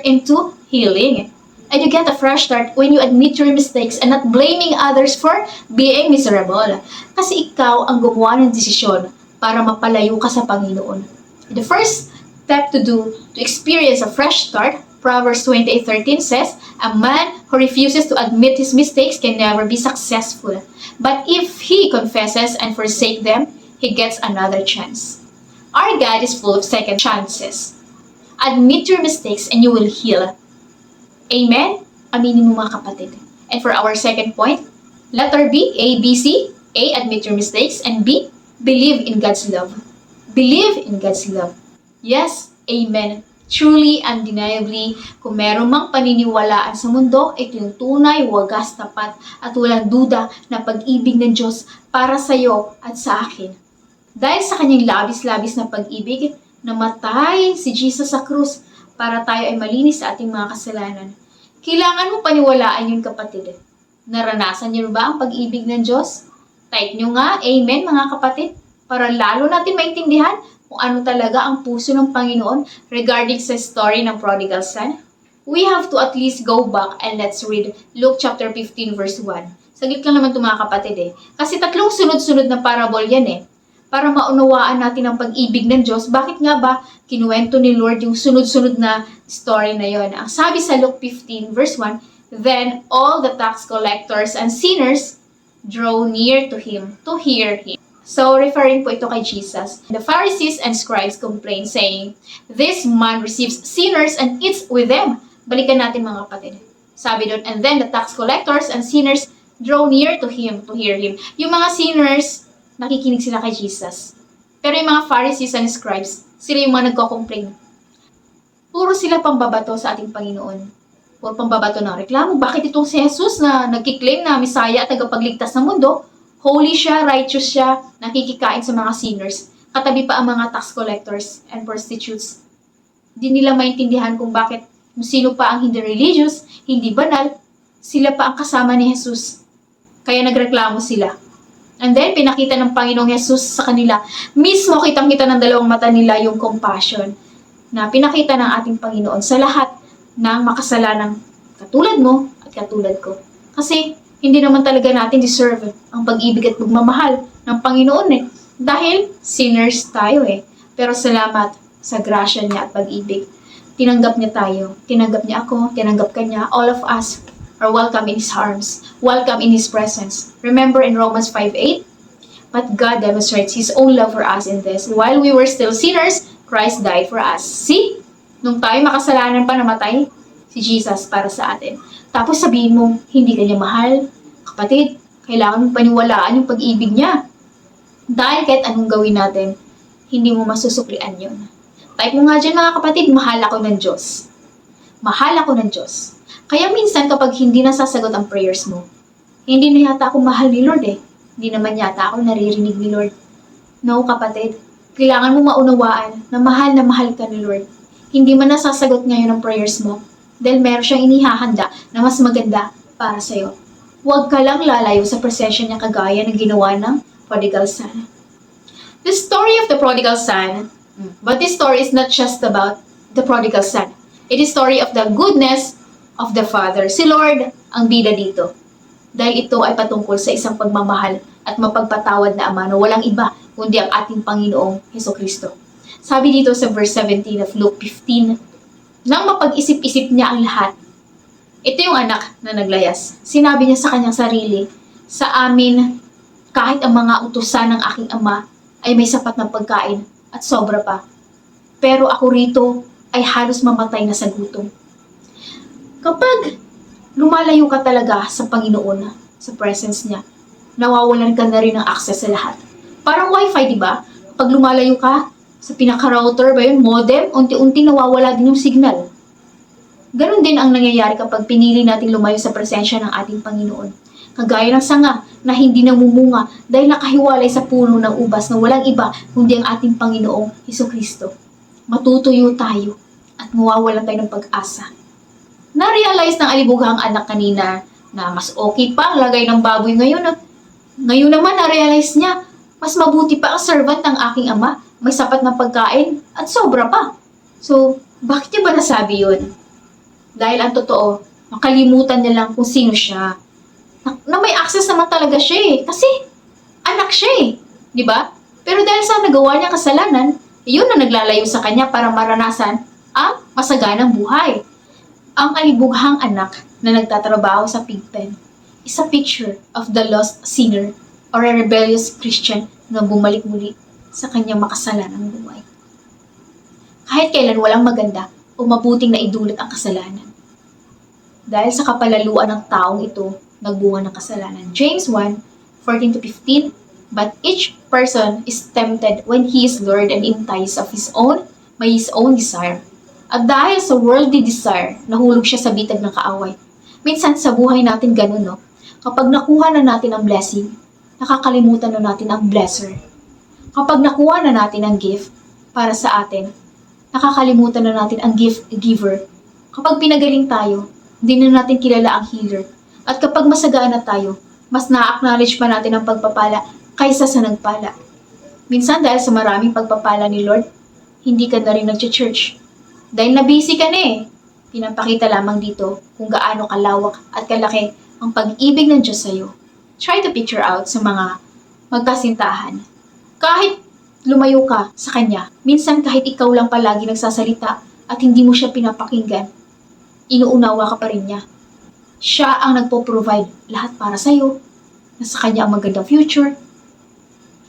S2: into healing. And you get a fresh start when you admit your mistakes and not blaming others for being miserable. Kasi ikaw ang gumawa ng desisyon para mapalayo ka sa Panginoon. The first step to experience a fresh start, Proverbs 28:13 says, a man who refuses to admit his mistakes can never be successful. But if he confesses and forsakes them, he gets another chance. Our God is full of second chances. Admit your mistakes and you will heal. Amen? Aminin mo mga kapatid. And for our second point, letter B, A, B, C. A, admit your mistakes. And B, believe in God's love. Believe in God's love. Yes, amen. Truly, undeniably, kung meron mang paniniwalaan sa mundo, ito yung tunay, wagas, tapat, at walang duda na pag-ibig ng Diyos para sa iyo at sa akin. Dahil sa kanyang labis-labis na pag-ibig, namatay si Jesus sa krus para tayo ay malinis sa ating mga kasalanan. Kailangan mo paniwalaan yun, kapatid. Naranasan niyo ba ang pag-ibig ng Diyos? Type nyo nga, Amen mga kapatid, para lalo natin maintindihan kung ano talaga ang puso ng Panginoon regarding sa story ng prodigal son. We have to at least go back and let's read Luke chapter 15 verse 1. Saglit lang naman ito mga kapatid Kasi 3 sunod-sunod na parable yan Para maunawaan natin ang pag-ibig ng Diyos, bakit nga ba kinuwento ni Lord yung sunod-sunod na story na yon? Ang sabi sa Luke 15 verse 1, Then all the tax collectors and sinners draw near to him to hear him. So, referring po ito kay Jesus. The Pharisees and scribes complained, saying, This man receives sinners and eats with them. Balikan natin mga kapatid. Sabi doon, and then the tax collectors and sinners draw near to him to hear him. Yung mga sinners, nakikinig sila kay Jesus. Pero yung mga Pharisees and scribes, sila yung mga nagko-complain. Puro sila pambabato sa ating Panginoon. Puro pambabato ng reklamo. Bakit itong si Jesus na nagkiklaim na Messiah at tagapagligtas ng mundo, holy siya, righteous siya, nakikikain sa mga sinners. Katabi pa ang mga tax collectors and prostitutes. Di nila maintindihan kung bakit kung sino pa ang hindi religious, hindi banal, sila pa ang kasama ni Jesus. Kaya nagreklamo sila. And then, pinakita ng Panginoong Jesus sa kanila. Mismo kitang-kita ng dalawang mata nila yung compassion na pinakita ng ating Panginoon sa lahat ng makasalanang katulad mo at katulad ko. Kasi, hindi naman talaga natin deserve ang pag-ibig at pagmamahal ng Panginoon Dahil sinners tayo Pero salamat sa grasya niya at pag-ibig. Tinanggap niya tayo. Tinanggap niya ako. Tinanggap ka niya. All of us are welcome in His arms. Welcome in His presence. Remember in Romans 5:8? But God demonstrates His own love for us in this. While we were still sinners, Christ died for us. See? Nung tayo makasalanan pa, namatay si Jesus para sa atin. Tapos sabihin mo, hindi ka niya mahal. Kapatid, kailangan mong paniwalaan yung pag-ibig niya. Dahil kahit anong gawin natin, hindi mo masusuklian yun. Type mo nga dyan mga kapatid, mahal ako ng Diyos. Mahal ako ng Diyos. Kaya minsan kapag hindi nasasagot ang prayers mo, hindi na yata ako mahal ni Lord Hindi naman yata ako naririnig ni Lord. No kapatid, kailangan mo maunawaan na mahal ka ni Lord. Hindi man nasasagot ngayon ang prayers mo, dahil meron siyang inihahanda na mas maganda para sa'yo. Huwag ka lang lalayo sa presensya niya kagaya ng ginawa ng prodigal son. The story of the prodigal son, but this story is not just about the prodigal son. It is story of the goodness of the Father. Si Lord ang bida dito. Dahil ito ay patungkol sa isang pagmamahal at mapagpatawad na Ama na walang iba kundi ang ating Panginoong Hesukristo. Sabi dito sa verse 17 of Luke 15, nang mapag-isip-isip niya ang lahat, ito yung anak na naglayas. Sinabi niya sa kanyang sarili, sa amin, kahit ang mga utusan ng aking ama ay may sapat na pagkain at sobra pa. Pero ako rito ay halos mamatay na sa gutom. Kapag lumalayo ka talaga sa Panginoon, sa presence niya, nawawalan ka na rin ng access sa lahat. Parang wifi, di ba? Pag lumalayo ka sa pinaka-router ba yun, modem, unti-unti nawawala din yung signal. Ganon din ang nangyayari kapag pinili natin lumayo sa presensya ng ating Panginoon. Kagaya ng sanga na hindi namumunga dahil nakahiwalay sa puno ng ubas na walang iba kundi ang ating Panginoong Hesukristo. Matutuyo tayo at mawawalan tayo ng pag-asa. Na-realize ng alibughang anak kanina na mas okay pa ang lagay ng baboy ngayon. Ngayon naman na-realize niya, mas mabuti pa ang servant ng aking ama. May sapat na pagkain at sobra pa. So, bakit niya ba nasabi yun? Dahil ang totoo, makalimutan niya lang kung sino siya. Na may access naman talaga siya Kasi, anak siya Di ba? Pero dahil sa nagawa niya kasalanan, yun na naglalayo sa kanya para maranasan ang masaganang buhay. Ang alibughang anak na nagtatrabaho sa pigpen is a picture of the lost sinner or a rebellious Christian na bumalik muli sa kanyang makasalanang buhay. Kahit kailan walang maganda o mabuting na idulot ang kasalanan. Dahil sa kapalaluan ng taong ito, nagbunga ng kasalanan. James 1:14-15, But each person is tempted when he is lured and enticed by his own desire. At dahil sa worldly desire, nahulog siya sa bitag ng kaaway. Minsan sa buhay natin ganun, no? Kapag nakuha na natin ang blessing, nakakalimutan na natin ang blesser. Kapag nakuha na natin ang gift para sa atin, nakakalimutan na natin ang gift giver. Kapag pinagaling tayo, hindi na natin kilala ang healer. At kapag masagaan na tayo, mas na-acknowledge pa natin ang pagpapala kaysa sa nagpala. Minsan dahil sa maraming pagpapala ni Lord, hindi ka na rin nag-church. Dahil na-busy ka na eh. Pinapakita lamang dito kung gaano kalawak at kalaki ang pag-ibig ng Diyos sa'yo. Try to picture out sa mga magkasintahan. Kahit lumayo ka sa Kanya, minsan kahit ikaw lang palagi nagsasalita at hindi mo siya pinapakinggan, inuunawa ka pa rin niya. Siya ang nagpo-provide lahat para sa'yo. Nasa Kanya ang magandang future.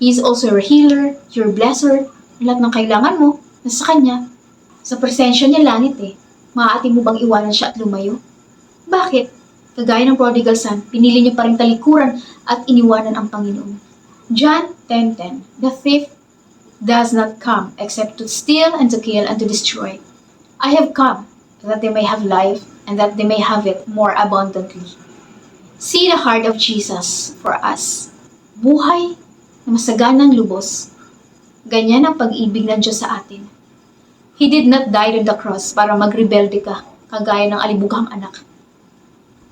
S2: He is also your healer, your blesser. Lahat ng kailangan mo, nasa Kanya. Sa presensya niya langit eh. Maaati mo bang iwanan siya at lumayo? Bakit? Kagaya ng prodigal son, pinili niya pa rin talikuran at iniwanan ang Panginoon. John 10:10. The thief does not come except to steal and to kill and to destroy. I have come that they may have life and that they may have it more abundantly. See the heart of Jesus for us. Buhay na masaganang lubos. Ganyan ang pag-ibig ng Diyos sa atin. He did not die on the cross para magrebelde ka, kagaya ng alibughang anak.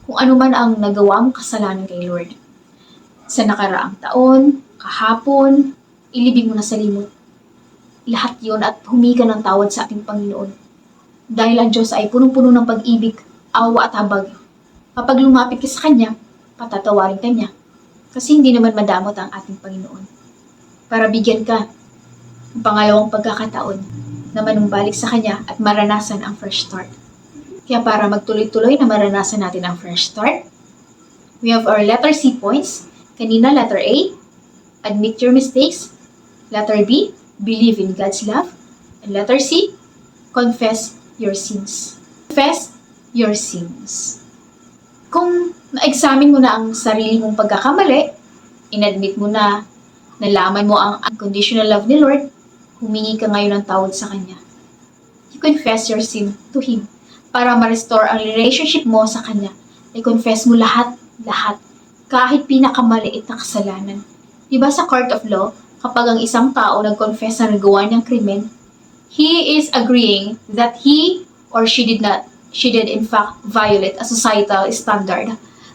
S2: Kung ano man ang nagawa mong kasalanan kay Lord. Sa nakaraang taon, kahapon, ilibig mo na sa limot. Lahat yon at humingi ka ng tawad sa ating Panginoon. Dahil ang Diyos ay punong-puno ng pag-ibig, awa at habag. Kapag lumapit ka sa Kanya, patatawarin ka niya. Kasi hindi naman madamot ang ating Panginoon. Para bigyan ka ng pangalawang pagkakataon na manumbalik sa Kanya at maranasan ang fresh start. Kaya para magtuloy-tuloy na maranasan natin ang fresh start, we have our letter C points. Kanina, letter A, admit your mistakes. Letter B, believe in God's love. And letter C, confess your sins. Confess your sins. Kung na-examine mo na ang sarili mong pagkakamali, inadmit mo na, nalaman mo ang unconditional love ni Lord, humingi ka ngayon ng tawad sa Kanya. You confess your sin to Him para ma-restore ang relationship mo sa Kanya. I-confess mo lahat, kahit pinakamaliit na kasalanan. Diba sa court of law, kapag ang isang tao nag-confess na nagawa niyang krimen, he is agreeing that he or she did in fact violate a societal standard.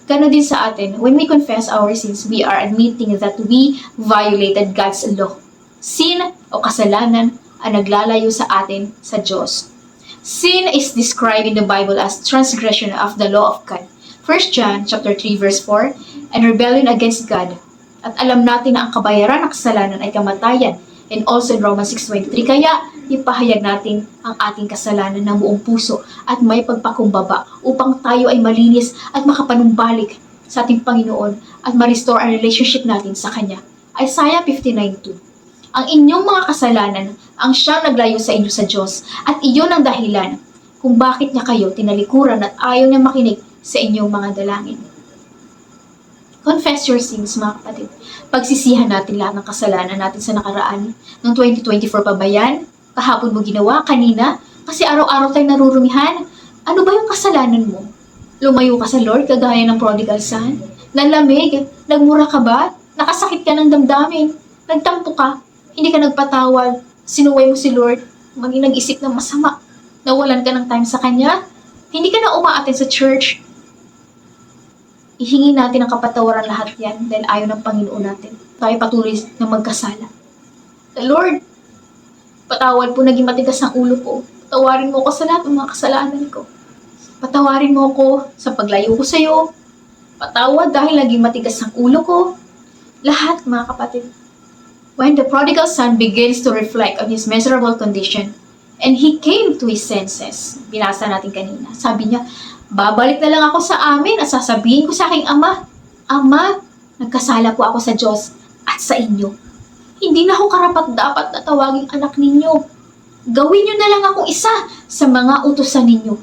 S2: Ganon din sa atin, when we confess our sins, we are admitting that we violated God's law. Sin o kasalanan ang naglalayo sa atin sa Diyos. Sin is described in the Bible as transgression of the law of God. 1 John chapter 3 verse 4, and rebellion against God. At alam natin na ang kabayaran ng kasalanan ay kamatayan. And also in Romans 6:23, kaya ipahayag natin ang ating kasalanan ng buong puso at may pagpakumbaba upang tayo ay malinis at makapanumbalik sa ating Panginoon at ma-restore ang relationship natin sa Kanya. Isaiah 59:2. Ang inyong mga kasalanan ang siyang naglayo sa inyo sa Diyos at iyon ang dahilan kung bakit niya kayo tinalikuran at ayaw niya makinig sa inyong mga dalangin. Confess your sins, mga kapatid. Pagsisihan natin lahat ng kasalanan natin sa nakaraan. Noong 2024 pa ba yan? Kahapon mo ginawa, kanina? Kasi araw-araw tayong narurumihan. Ano ba yung kasalanan mo? Lumayo ka sa Lord kagaya ng prodigal son? Nanlamig? Nagmura ka ba? Nakasakit ka ng damdamin? Nagtampo ka? Hindi ka nagpatawad, sinuway mo si Lord, maging nag-isip ng masama, nawalan ka ng time sa Kanya, hindi ka na umaattend sa church. Ihingi natin ang kapatawaran lahat yan dahil ayaw ng Panginoon natin. Tayo patuloy na magkasala. The Lord, patawad po, naging matigas ang ulo ko. Patawarin mo ko sa lahat ng mga kasalanan ko. Patawarin mo ko sa paglayo ko sa iyo. Patawad dahil naging matigas ang ulo ko. Lahat, mga kapatid. When the prodigal son begins to reflect on his miserable condition, and he came to his senses, binasa natin kanina, sabi niya, babalik na lang ako sa amin at sasabihin ko sa aking ama, Ama, nagkasala po ako sa Diyos at sa inyo. Hindi na ako karapat-dapat na tawaging anak ninyo. Gawin niyo na lang akong isa sa mga utusan ninyo.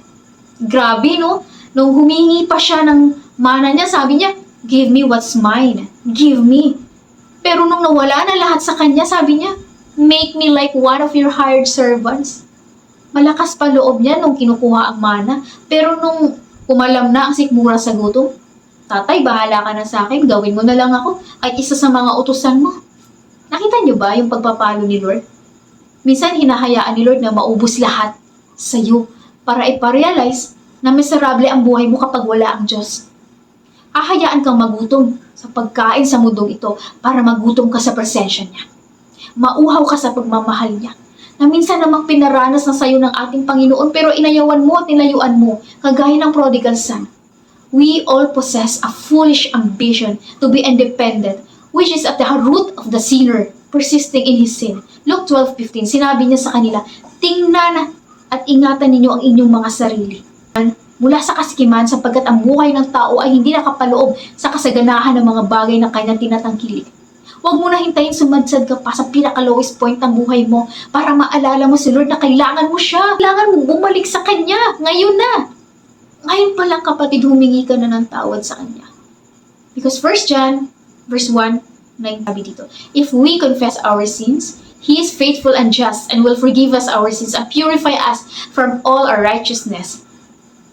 S2: Grabe, no? Nung humingi pa siya ng mana niya, sabi niya, give me what's mine. Give me. Pero nung nawala na lahat sa kanya, sabi niya, make me like one of your hired servants. Malakas pa loob niya nung kinukuha ang mana, pero nung kumalam na ang sikmura sa gutom, tatay, bahala ka na sa akin, gawin mo na lang ako ay isa sa mga utusan mo. Nakita niyo ba yung pagpapalo ni Lord? Minsan hinahayaan ni Lord na maubos lahat sa iyo para iparealize na miserable ang buhay mo kapag wala ang Diyos. Hahayaan kang magutom sa pagkain sa mundong ito para magutom ka sa presensya niya. Mauhaw ka sa pagmamahal niya, na minsan namang pinaranas na sayo ng ating Panginoon pero inayawan mo at nilayuan mo, kagaya ng prodigal son. We all possess a foolish ambition to be independent, which is at the root of the sinner persisting in his sin. Luke 12:15, sinabi niya sa kanila, tingnan at ingatan ninyo ang inyong mga sarili. Mula sa kaskiman sapagkat ang buhay ng tao ay hindi nakapaloob sa kasaganahan ng mga bagay na kanyang tinatangkilik. Huwag mo na hintayin sumadsad ka pa sa pinaka-lowest point ng buhay mo para maalala mo si Lord na kailangan mo siya. Kailangan mo bumalik sa Kanya. Ngayon na. Ngayon pa lang kapatid, humingi ka na ng tawad sa Kanya. Because 1 John verse 1, sabi dito, if we confess our sins, He is faithful and just and will forgive us our sins and purify us from all unrighteousness.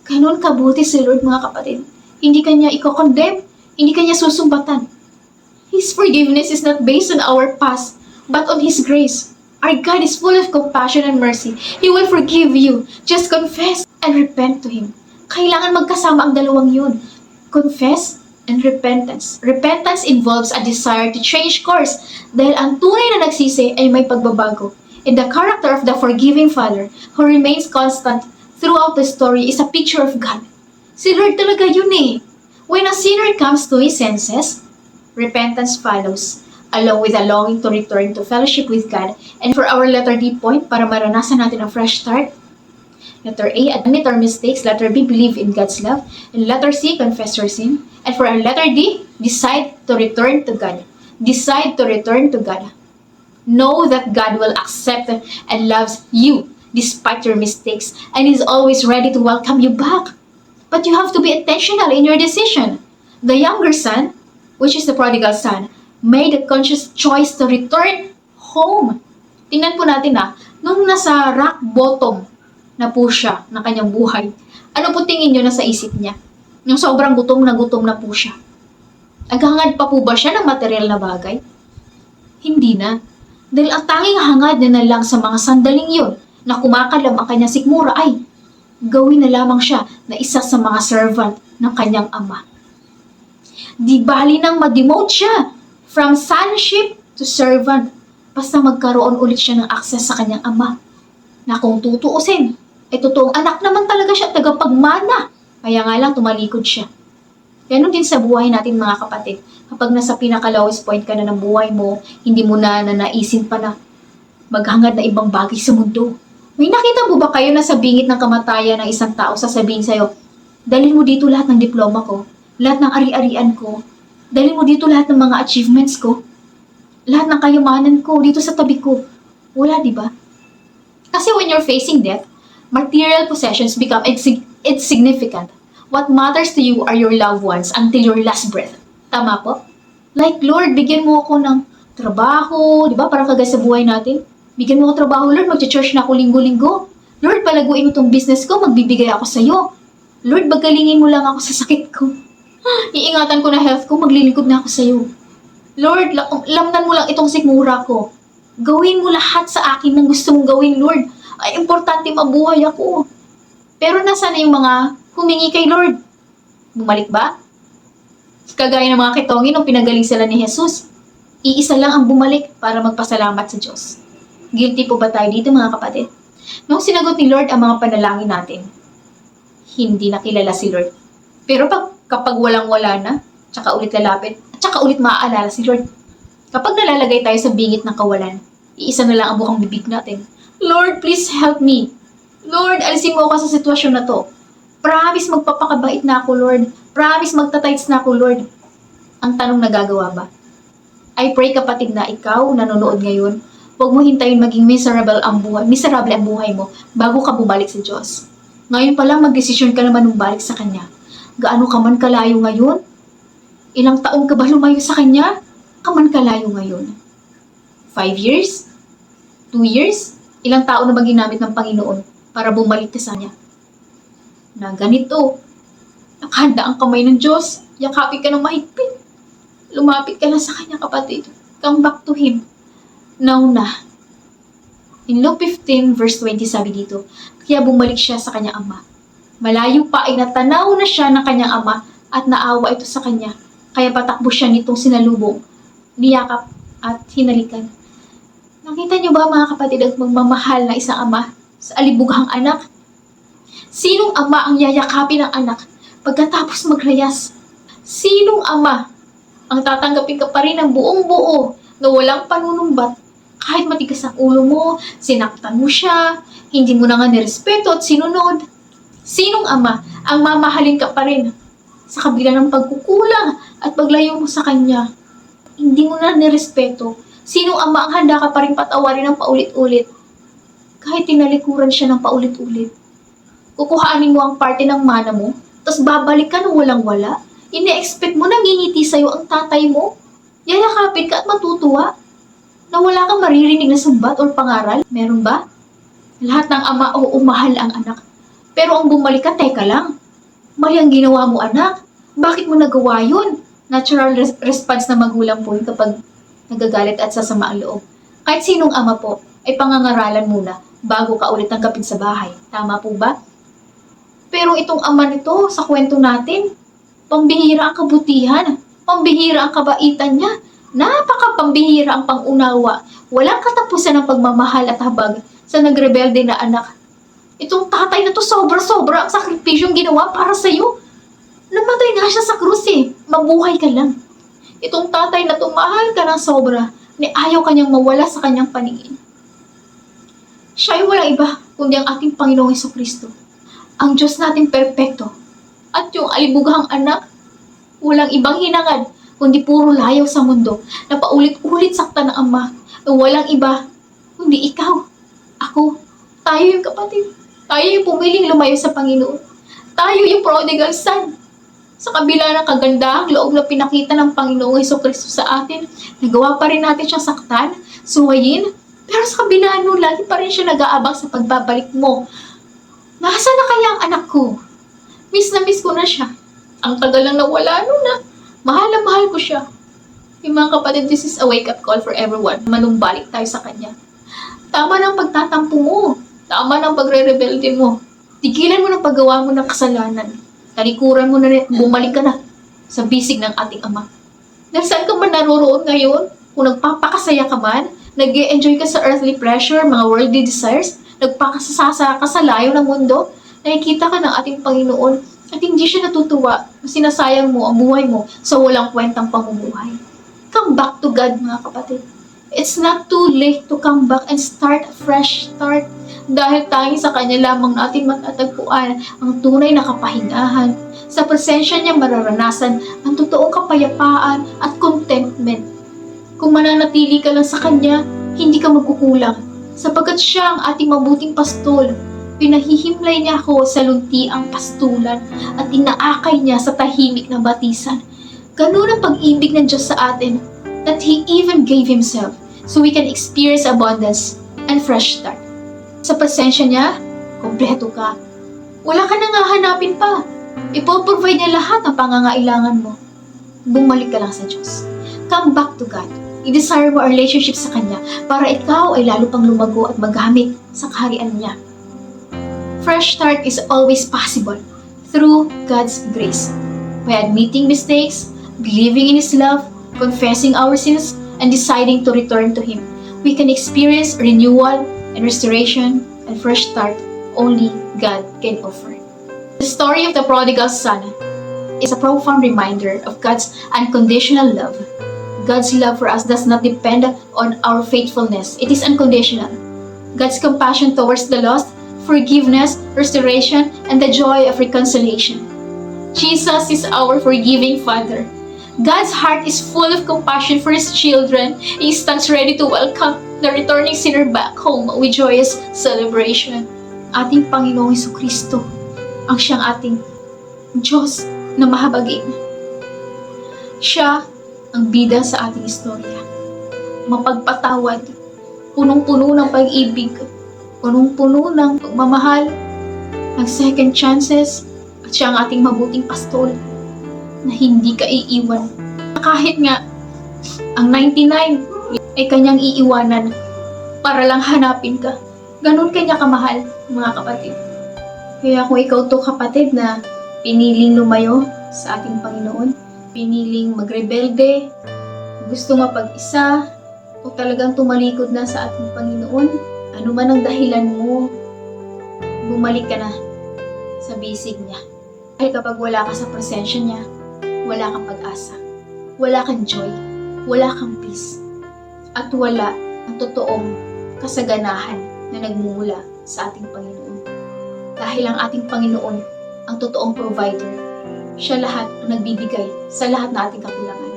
S2: Ganun kabuti si Lord mga kapatid. Hindi Kanya i-condemn, hindi Kanya susumbatan. His forgiveness is not based on our past, but on His grace. Our God is full of compassion and mercy. He will forgive you. Just confess and repent to Him. Kailangan magkasama ang dalawang yun. Confess and repentance. Repentance involves a desire to change course dahil ang tunay na nagsisi ay may pagbabago. And the character of the forgiving Father who remains constant throughout the story is a picture of God. Si Lord talaga yun eh. When a sinner comes to his senses, repentance follows, along with a longing to return to fellowship with God. And for our letter D point, para maranasan natin ang fresh start, letter A, admit our mistakes. Letter B, believe in God's love. And letter C, confess your sin. And for our letter D, decide to return to God. Decide to return to God. Know that God will accept and loves you despite your mistakes and is always ready to welcome you back. But you have to be intentional in your decision. The younger son, which is the prodigal son, made a conscious choice to return home. Tingnan po natin nung nasa rock bottom na po siya ng kanyang buhay, ano po tingin nyo na sa isip niya? Yung sobrang gutom na po siya. Naghangad pa po ba siya ng material na bagay? Hindi na. Dahil ang tanging hangad niya na lang sa mga sandaling yun na kumakalam ang kanyang sikmura ay gawin na lamang siya na isa sa mga servant ng kanyang ama. Di bali nang ma-demote siya from sonship to servant basta magkaroon ulit siya ng access sa kanyang ama. Na kung tutuusin, ay totoong anak naman talaga siya, tagapagmana. Kaya nga lang tumalikod siya. Ganon din sa buhay natin mga kapatid. Kapag nasa pinaka-lowest point ka na ng buhay mo, hindi mo na nanaisin pa na maghangad na ibang bagay sa mundo. May nakita mo ba kayo na sa bingit ng kamatayan ng isang tao sasabihin sa'yo, dalhin mo dito lahat ng diploma ko, lahat ng ari-arian ko, dalhin mo dito lahat ng mga achievements ko, lahat ng kayamanan ko dito sa tabi ko. Wala, di ba? Kasi when you're facing death, material possessions become insignificant. What matters to you are your loved ones until your last breath. Tama po? Like, Lord, bigyan mo ako ng trabaho, di ba? Parang kagaya sa buhay natin. Bigyan mo ako trabaho, Lord, mag-church na ako linggo-linggo. Lord, palaguin mo itong business ko, magbibigay ako sa'yo. Lord, bagalingin mo lang ako sa sakit ko. Iingatan ko na health ko, maglilingkod na ako sa'yo. Lord, lamnan mo lang itong sikmura ko. Gawin mo lahat sa akin ng gusto mong gawin, Lord. Ay, importante mabuhay ako. Pero nasaan na yung mga humingi kay Lord? Bumalik ba? Kagaya ng mga kitongin nung pinagaling sila ni Jesus. Iisa lang ang bumalik para magpasalamat sa Diyos. Guilty po ba tayo dito mga kapatid? Nung sinagot ni Lord ang mga panalangin natin, hindi na kilala si Lord. Pero kapag walang-wala na, tsaka ulit lalapit, at tsaka ulit maaalala si Lord. Kapag nalalagay tayo sa bingit ng kawalan, iisa na lang ang bukang bibig natin. Lord, please help me. Lord, alisin mo ako sa sitwasyon na to. Promise magpapakabait na ako, Lord. Promise magtatights na ako, Lord. Ang tanong nagagawa ba? I pray kapatid na ikaw, nanonood ngayon, huwag mo hintayin maging miserable ang buhay mo bago ka bumalik sa Diyos. Ngayon pa lang magdesisyon ka naman bumalik sa Kanya. Gaano ka man kalayo ngayon? Ilang taon ka ba lumayo sa Kanya? Ka man kalayo ngayon? 5 years? 2 years? Ilang taon na ba ginamit ng Panginoon para bumalik ka sa kanya. Na ganito, nakahanda ang kamay ng Diyos, yakapin ka ng mahigpit. Lumapit ka na sa kanya, kapatid. Come back to Him. Now na. In Luke 15 verse 20 sabi dito, kaya bumalik siya sa kanyang ama. Malayo pa ay natanaw na siya ng kanyang ama at naawa ito sa kanya. Kaya patakbo siya nitong sinalubong, niyakap at hinalikan. Nakita niyo ba mga kapatid ang magmamahal na isang ama sa alibughang anak? Sinong ama ang yayakapin ng anak pagkatapos maglayas? Sinong ama ang tatanggapin ka pa rin ng buong buo na walang panunumbat kahit matigas ang ulo mo, sinaktan mo siya, hindi mo na nga nirespeto at sinunod? Sinong ama ang mamahalin ka pa rin sa kabila ng pagkukulang at paglayo mo sa kanya? Hindi mo na nirespeto. Sinong ama ang handa ka pa rin patawarin ng paulit-ulit kahit tinalikuran siya ng paulit-ulit? Kukuhaanin mo ang parte ng mana mo, tapos babalik ka nang walang-wala? Ine-expect mo na ngingiti sa'yo ang tatay mo? Yayakapin ka at matutuwa? Na wala kang maririnig na sumbat or pangaral? Meron ba? Lahat ng ama o umahal ang anak. Pero ang bumalik ka, teka lang. Mali ang ginawa mo, anak. Bakit mo nagawa yun? Natural response na magulang po yun kapag nagagalit at sasama ang loob. Kahit sinong ama po, ay pangangaralan muna bago ka ulit tanggapin sa bahay. Tama po ba? Pero itong ama nito, sa kwento natin, pambihira ang kabutihan, pambihira ang kabaitan niya, napaka-pambihira ang pangunawa, walang katapusan ng pagmamahal at habag sa nagrebelde na anak. Itong tatay na to, sobra-sobra ang sakripisyong ginawa para sa'yo. Namatay nga siya sa krus eh, mabuhay ka lang. Itong tatay na to, mahal ka ng sobra, ni ayaw kanyang mawala sa kanyang paningin. Siya ay walang iba, kundi ang ating Panginoong Jesucristo. Ang Diyos nating perpekto. At yung alibughang anak, walang ibang hinangad, kundi puro layaw sa mundo, na paulit-ulit sakta ng ama, na walang iba, kundi ikaw, ako, tayo yung kapatid. Tayo yung pumiling lumayo sa Panginoon. Tayo yung prodigal son. Sa kabila ng kagandahang loob na pinakita ng Panginoong Jesucristo sa atin, nagawa pa rin natin siyang saktan, suwayin, pero sa kabila nun, lagi pa rin siya nag-aabang sa pagbabalik mo. Nasaan na kaya ang anak ko? Miss na miss ko na siya. Ang tagal lang nawala nun na. Mahal na mahal ko siya. Yung mga kapatid, this is a wake-up call for everyone. Manumbalik tayo sa kanya. Tama ng pagtatampo mo. Tama ng pagre-rebelde mo. Tigilan mo ng paggawa mo ng kasalanan. Talikuran mo na rin, bumalik ka na sa bisig ng ating Ama. Dahil saan ka man naroroon ngayon? Kung nagpapakasaya ka man, nag-e-enjoy ka sa earthly pleasure, mga worldly desires, nagpakasasa ka sa layo ng mundo, nakikita ka ng ating Panginoon at hindi siya natutuwa na sinasayang mo ang buhay mo sa walang kwentang pamumuhay. Come back to God, mga kapatid. It's not too late to come back and start a fresh start. Dahil tanging sa Kanya lamang natin matatagpuan ang tunay na kapahingahan. Sa presensya niya mararanasan ang totoong kapayapaan at contentment. Kung mananatili ka lang sa Kanya, hindi ka magkukulang. Sapagkat siya ang ating mabuting pastol. Pinahihimlay niya ako sa luntiang pastulan at inaakay niya sa tahimik na batisan. Ganun ang pag-ibig ng Diyos sa atin that He even gave Himself so we can experience abundance and fresh start. Sa presensya niya, kompleto ka. Wala ka nang hahanapin pa. Ipoprovide niya lahat ng pangangailangan mo. Bumalik ka lang sa Diyos. Come back to God. I-desire mo ang relationship sa Kanya para ikaw ay lalo pang lumago at magamit sa kaharian niya. Fresh start is always possible through God's grace. By admitting mistakes, believing in His love, confessing our sins, and deciding to return to Him, we can experience renewal and restoration and fresh start only God can offer. The story of the prodigal son is a profound reminder of God's unconditional love. God's love for us does not depend on our faithfulness. It is unconditional. God's compassion towards the lost, forgiveness, restoration, and the joy of reconciliation. Jesus is our forgiving Father. God's heart is full of compassion for His children. He stands ready to welcome the returning sinner back home with joyous celebration. Ating Panginoong Jesucristo ang siyang ating Diyos na mahabagin. Siya ang bida sa ating istorya. Mapagpatawad, punong-puno ng pag-ibig, punong-puno ng pagmamahal, ng second chances, at siya ang ating mabuting pastol na hindi ka iiwan. Kahit nga ang 99 ay kanyang iiwanan para lang hanapin ka. Ganun kanya kamahal, mga kapatid. Kaya kung ikaw to kapatid na piniling lumayo sa ating Panginoon, piniling magrebelde, gusto mapag-isa, o talagang tumalikod na sa ating Panginoon, ano man ang dahilan mo, bumalik ka na sa basic niya. Dahil kapag wala ka sa presensya niya, wala kang pag-asa, wala kang joy, wala kang peace, at wala ang totoong kasaganahan na nagmumula sa ating Panginoon. Dahil ang ating Panginoon ang totoong provider. Siya lahat ang nagbibigay sa lahat na ating kakulangan.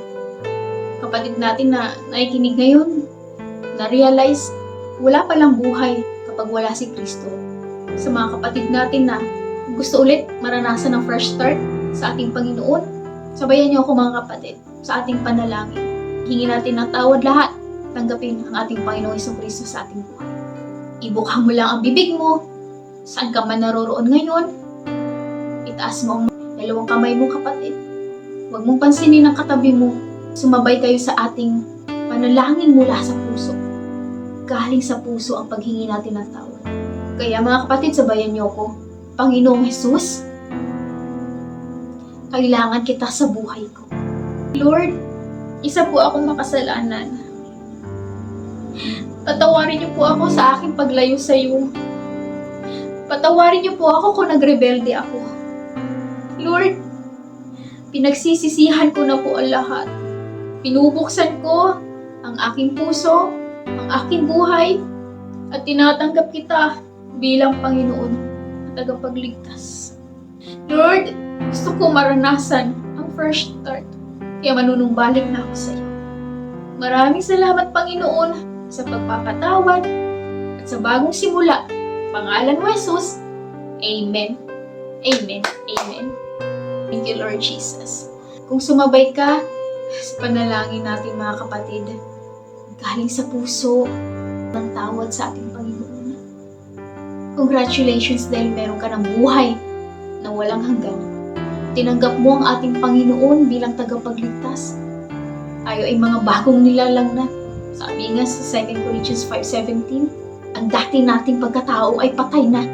S2: Kapatid natin na nakikinig ngayon, na-realize wala palang buhay kapag wala si Kristo. Sa mga kapatid natin na gusto ulit maranasan ng fresh start sa ating Panginoon, sabayan niyo ako mga kapatid sa ating panalangin. Hingin natin ng tawad lahat, tanggapin ang ating Panginoong Jesucristo sa ating buhay. Ibuksan mo lang ang bibig mo, saan ka man naroroon ngayon, itaas mo ang dalawang kamay mo kapatid. Huwag mong pansinin ang katabi mo, sumabay kayo sa ating panalangin mula sa puso. Galing sa puso ang paghingi natin ng tawad. Kaya mga kapatid, sabayan niyo ako. Panginoong Jesus, kailangan kita sa buhay ko. Lord, isa po akong makasalanan. Patawarin niyo po ako sa aking paglayo sa iyo. Patawarin niyo po ako kung nagrebelde ako. Lord, pinagsisisihan ko na po ang lahat. Pinubuksan ko ang aking puso, ang aking buhay, at tinatanggap kita bilang Panginoon at tagapagligtas. Lord, gusto ko maranasan ang first start, kaya manunumbalik na ako sa iyo. Maraming salamat, Panginoon, sa pagpapatawad at sa bagong simula. Pangalan mo, Jesus. Amen. Amen. Amen. Thank you, Lord Jesus. Kung sumabay ka sa panalangin natin, mga kapatid, galing sa puso ng tawad sa ating Panginoon. Congratulations dahil meron ka ng buhay na walang hanggan. Tinanggap mo ang ating Panginoon bilang tagapagligtas. Tayo ay mga bagong nilalang na. Sabi nga sa 2 Corinthians 5:17, ang dati nating pagkatao ay patay na.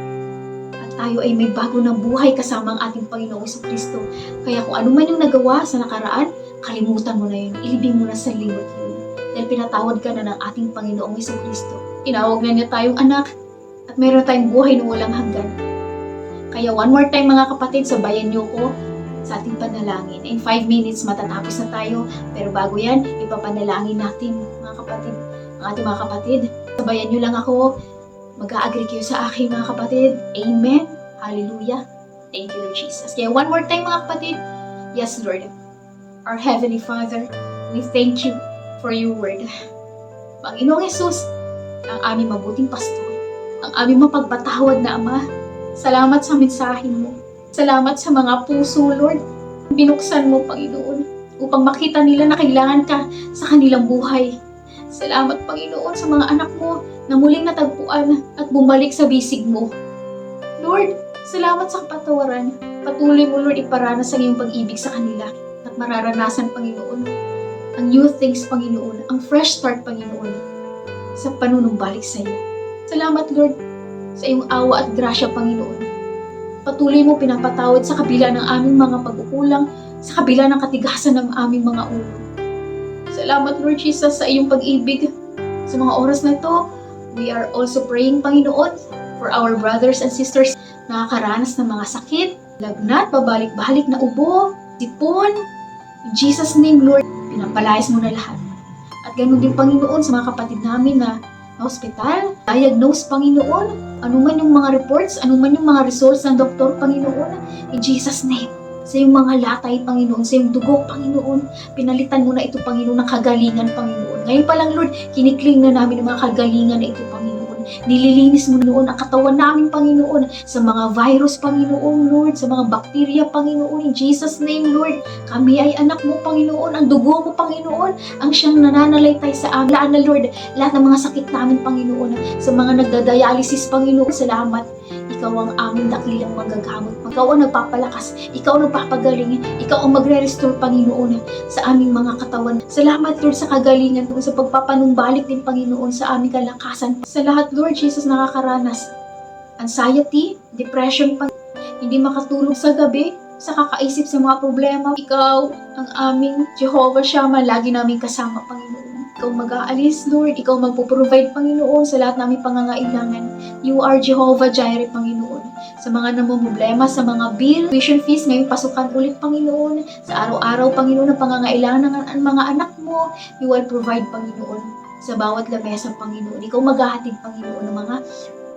S2: At tayo ay may bago ng buhay kasama ang ating Panginoong Jesucristo. Kaya kung ano man yung nagawa sa nakaraan, kalimutan mo na yun. Ilibing mo na sa limot yun. Dahil pinatawad ka na ng ating Panginoong Jesucristo. Tinawag na niya tayong anak at mayroon tayong buhay na walang hanggan. Kaya one more time mga kapatid, sabayan niyo ko sa ating panalangin. In 5 minutes, matatapos na tayo. Pero bago yan, ipapanalangin natin mga kapatid. Ang ating mga kapatid, sabayan niyo lang ako. Mag-a-agree kayo sa akin mga kapatid. Amen. Hallelujah. Thank you, Lord Jesus. Kaya one more time mga kapatid. Yes, Lord. Our Heavenly Father, we thank you for your word. Panginoong Jesus, ang aming mabuting pastol, ang aming mapagpatawad na Ama, salamat sa mensahe mo. Salamat sa mga puso, Lord. Binuksan mo, Panginoon, upang makita nila na kailangan ka sa kanilang buhay. Salamat, Panginoon, sa mga anak mo na muling natagpuan at bumalik sa bisig mo. Lord, salamat sa kapatawaran. Patuloy mo, Lord, iparanas ang iyong pag-ibig sa kanila at mararanasan, Panginoon, ang new things, Panginoon, ang fresh start, Panginoon, sa panunumbalik sa iyo. Salamat, Lord, sa iyong awa at grasya, Panginoon. Patuloy mo pinapatawad sa kabila ng aming mga pagkukulang, sa kabila ng katigasan ng aming mga ulo. Salamat, Lord Jesus, sa iyong pag-ibig. Sa mga oras na ito, we are also praying, Panginoon, for our brothers and sisters na nakakaranas ng mga sakit, lagnat, pabalik-balik na ubo, sipon. In Jesus' name, Lord, pinapalayas mo na lahat. At ganun din, Panginoon, sa mga kapatid namin na hospital, diagnose, Panginoon, ano man yung mga reports, ano man yung mga results ng doktor, Panginoon, in Jesus' name. Sa yung mga latay, Panginoon, sa yung dugo, Panginoon, pinalitan mo na ito, Panginoon, ng kagalingan, Panginoon. Ngayon pa lang, Lord, kinikling na namin ang mga kagalingan na ito, Panginoon. Nililinis mo noon ang katawan namin, Panginoon, sa mga virus, Panginoon, Lord, sa mga bakterya, Panginoon, in Jesus' name, Lord. Kami ay anak mo, Panginoon, ang dugo mo, Panginoon, ang siyang nananalaytay sa amin. Laan na, Lord, lahat ng mga sakit namin, Panginoon, sa mga nagdadialysis, Panginoon, salamat. Ikaw ang aming dakilang magagamot. Ikaw ang nagpapalakas. Ikaw ang nagpapagaling. Ikaw ang magre-restore, Panginoon, sa aming mga katawan. Salamat, Lord, sa kagalingan, sa pagpapanumbalik din, Panginoon, sa aming kalakasan. Sa lahat, Lord Jesus, nakakaranas anxiety, depression, hindi makatulog sa gabi, sa kakaisip sa mga problema. Ikaw ang aming Jehovah Shammah, lagi namin kasama, Panginoon. Ikaw mag-aalis, Lord. Ikaw magpo-provide, Panginoon, sa lahat naming pangangailangan. You are Jehovah Jireh, Panginoon. Sa mga namumblema, sa mga bill, tuition fees, ngayong pasukan ulit, Panginoon. Sa araw-araw, Panginoon, ang pangangailangan ng mga anak mo, you will provide, Panginoon. Sa bawat lamesa, Panginoon. Ikaw maghahatid, Panginoon, ng mga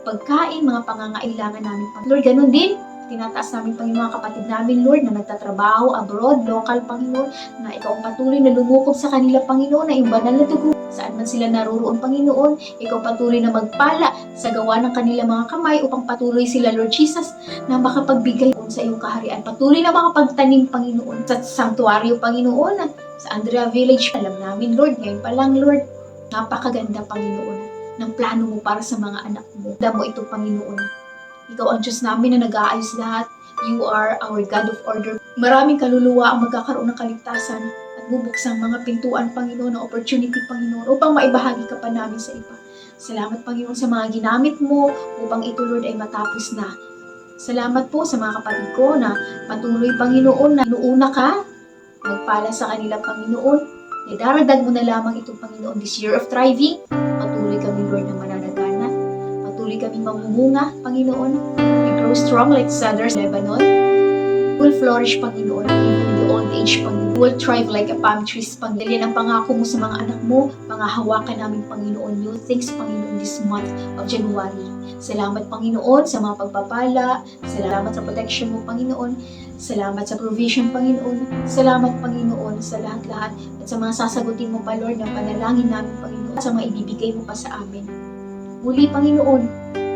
S2: pagkain, mga pangangailangan namin, Panginoon. Lord, ganun din. Tinataas namin, Panginoon, mga kapatid namin, Lord, na nagtatrabaho abroad, local, Panginoon, na ikaw ang patuloy na lumukob sa kanila, Panginoon, na yung banal na dugo. Saan man sila naruroon, Panginoon, ikaw patuloy na magpala sa gawa ng kanilang mga kamay upang patuloy sila, Lord Jesus, na makapagbigay sa iyong kaharian. Patuloy na makapagtanim, Panginoon, sa sanctuaryo, Panginoon, sa Andrea Village. Alam namin, Lord, ngayon pa lang, Lord, napakaganda, Panginoon, ng plano mo para sa mga anak mo. Damo ito, Panginoon. Ikaw ang Diyos namin na nag-aayos lahat. You are our God of order. Maraming kaluluwa ang magkakaroon ng kaligtasan at bubuksang mga pintuan, Panginoon, ng opportunity, Panginoon, upang maibahagi ka pa namin sa iba. Salamat, Panginoon, sa mga ginamit mo upang ito, Lord, ay matapos na. Salamat po sa mga kapatid ko na patuloy, Panginoon, na inuuna ka, magpala sa kanila, Panginoon. Idaragdag mo na lamang ito, Panginoon, this year of thriving. Patuloy kami, Lord, na mananagana. Patuloy kami mamumunga, Panginoon. We grow strong like cedars, Lebanon. Will flourish, Panginoon, in the old age, Panginoon. Will thrive like a palm trees, Panginoon. Yan ang pangako mo sa mga anak mo. Pangahawakan namin, Panginoon. New things, Panginoon, this month of January. Salamat, Panginoon, sa mga pagpapala. Salamat sa protection mo, Panginoon. Salamat sa provision, Panginoon. Salamat, Panginoon, sa lahat-lahat. At sa mga sasagutin mo pa, Lord, ng panalangin namin, Panginoon. At sa mga ibibigay mo pa sa amin. Muli, Panginoon,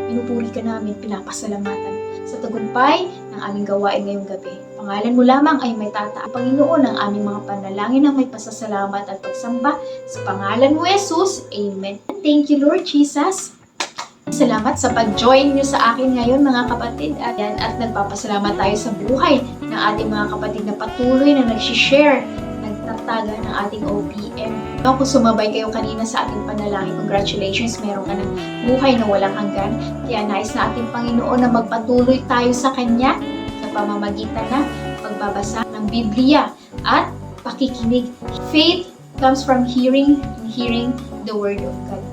S2: pinupuri ka namin, pinapasalamatan sa tagumpay ng aming gawain ngayong gabi. Pangalan mo lamang ay may tataas, Panginoon, ng aming mga panalangin na may pasasalamat at pagsamba. Sa pangalan mo, Jesus, Amen. Thank you, Lord Jesus. Salamat sa pag-join niyo sa akin ngayon, mga kapatid. At nagpapasalamat tayo sa buhay ng ating mga kapatid na patuloy na nag-share, nagtataga ng ating OPM. Kung sumabay kayo kanina sa ating panalangin, congratulations, meron ka ng buhay na walang hanggan. Kaya nais na ating Panginoon na magpatuloy tayo sa Kanya sa pamamagitan na pagbabasa ng Biblia at pakikinig. Faith comes from hearing and hearing the Word of God.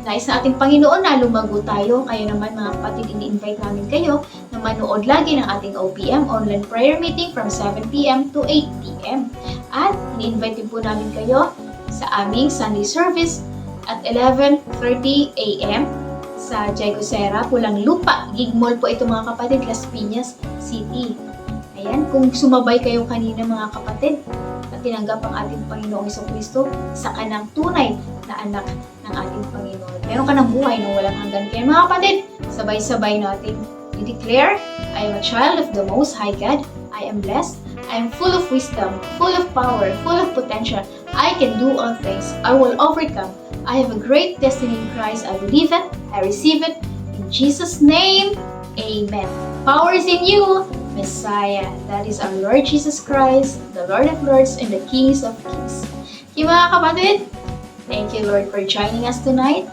S2: Nais na ating Panginoon na lumago tayo. Kaya naman, mga kapatid, ini-invite namin kayo na manood lagi ng ating OPM online prayer meeting from 7 p.m. to 8 p.m. At ini-invite din po namin kayo sa aming Sunday service at 11:30 a.m. sa Diego Serra, Pulang Lupa. Gig Mall po ito, mga kapatid, Las Piñas City. Ayan, kung sumabay kayo kanina, mga kapatid, at tinanggap ang ating Panginoong Jesucristo sa kanang tunay na anak ng ating Panginoon. Meron ka ng buhay na walang hanggan. Kaya, mga kapatid, sabay-sabay natin i-declare, I am a child of the Most High God. I am blessed. I am full of wisdom, full of power, full of potential. I can do all things. I will overcome. I have a great destiny in Christ. I believe it. I receive it. In Jesus' name, Amen. Power is in you, Messiah. That is our Lord Jesus Christ, the Lord of Lords and the Kings of Kings. Okay, mga kapatid, thank you, Lord, for joining us tonight.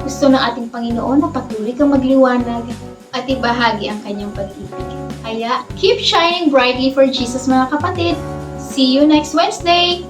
S2: Gusto ng ating Panginoon na patuloy kang magliwanag at ibahagi ang kanyang pag-ibig. Kaya, keep shining brightly for Jesus, mga kapatid. See you next Wednesday!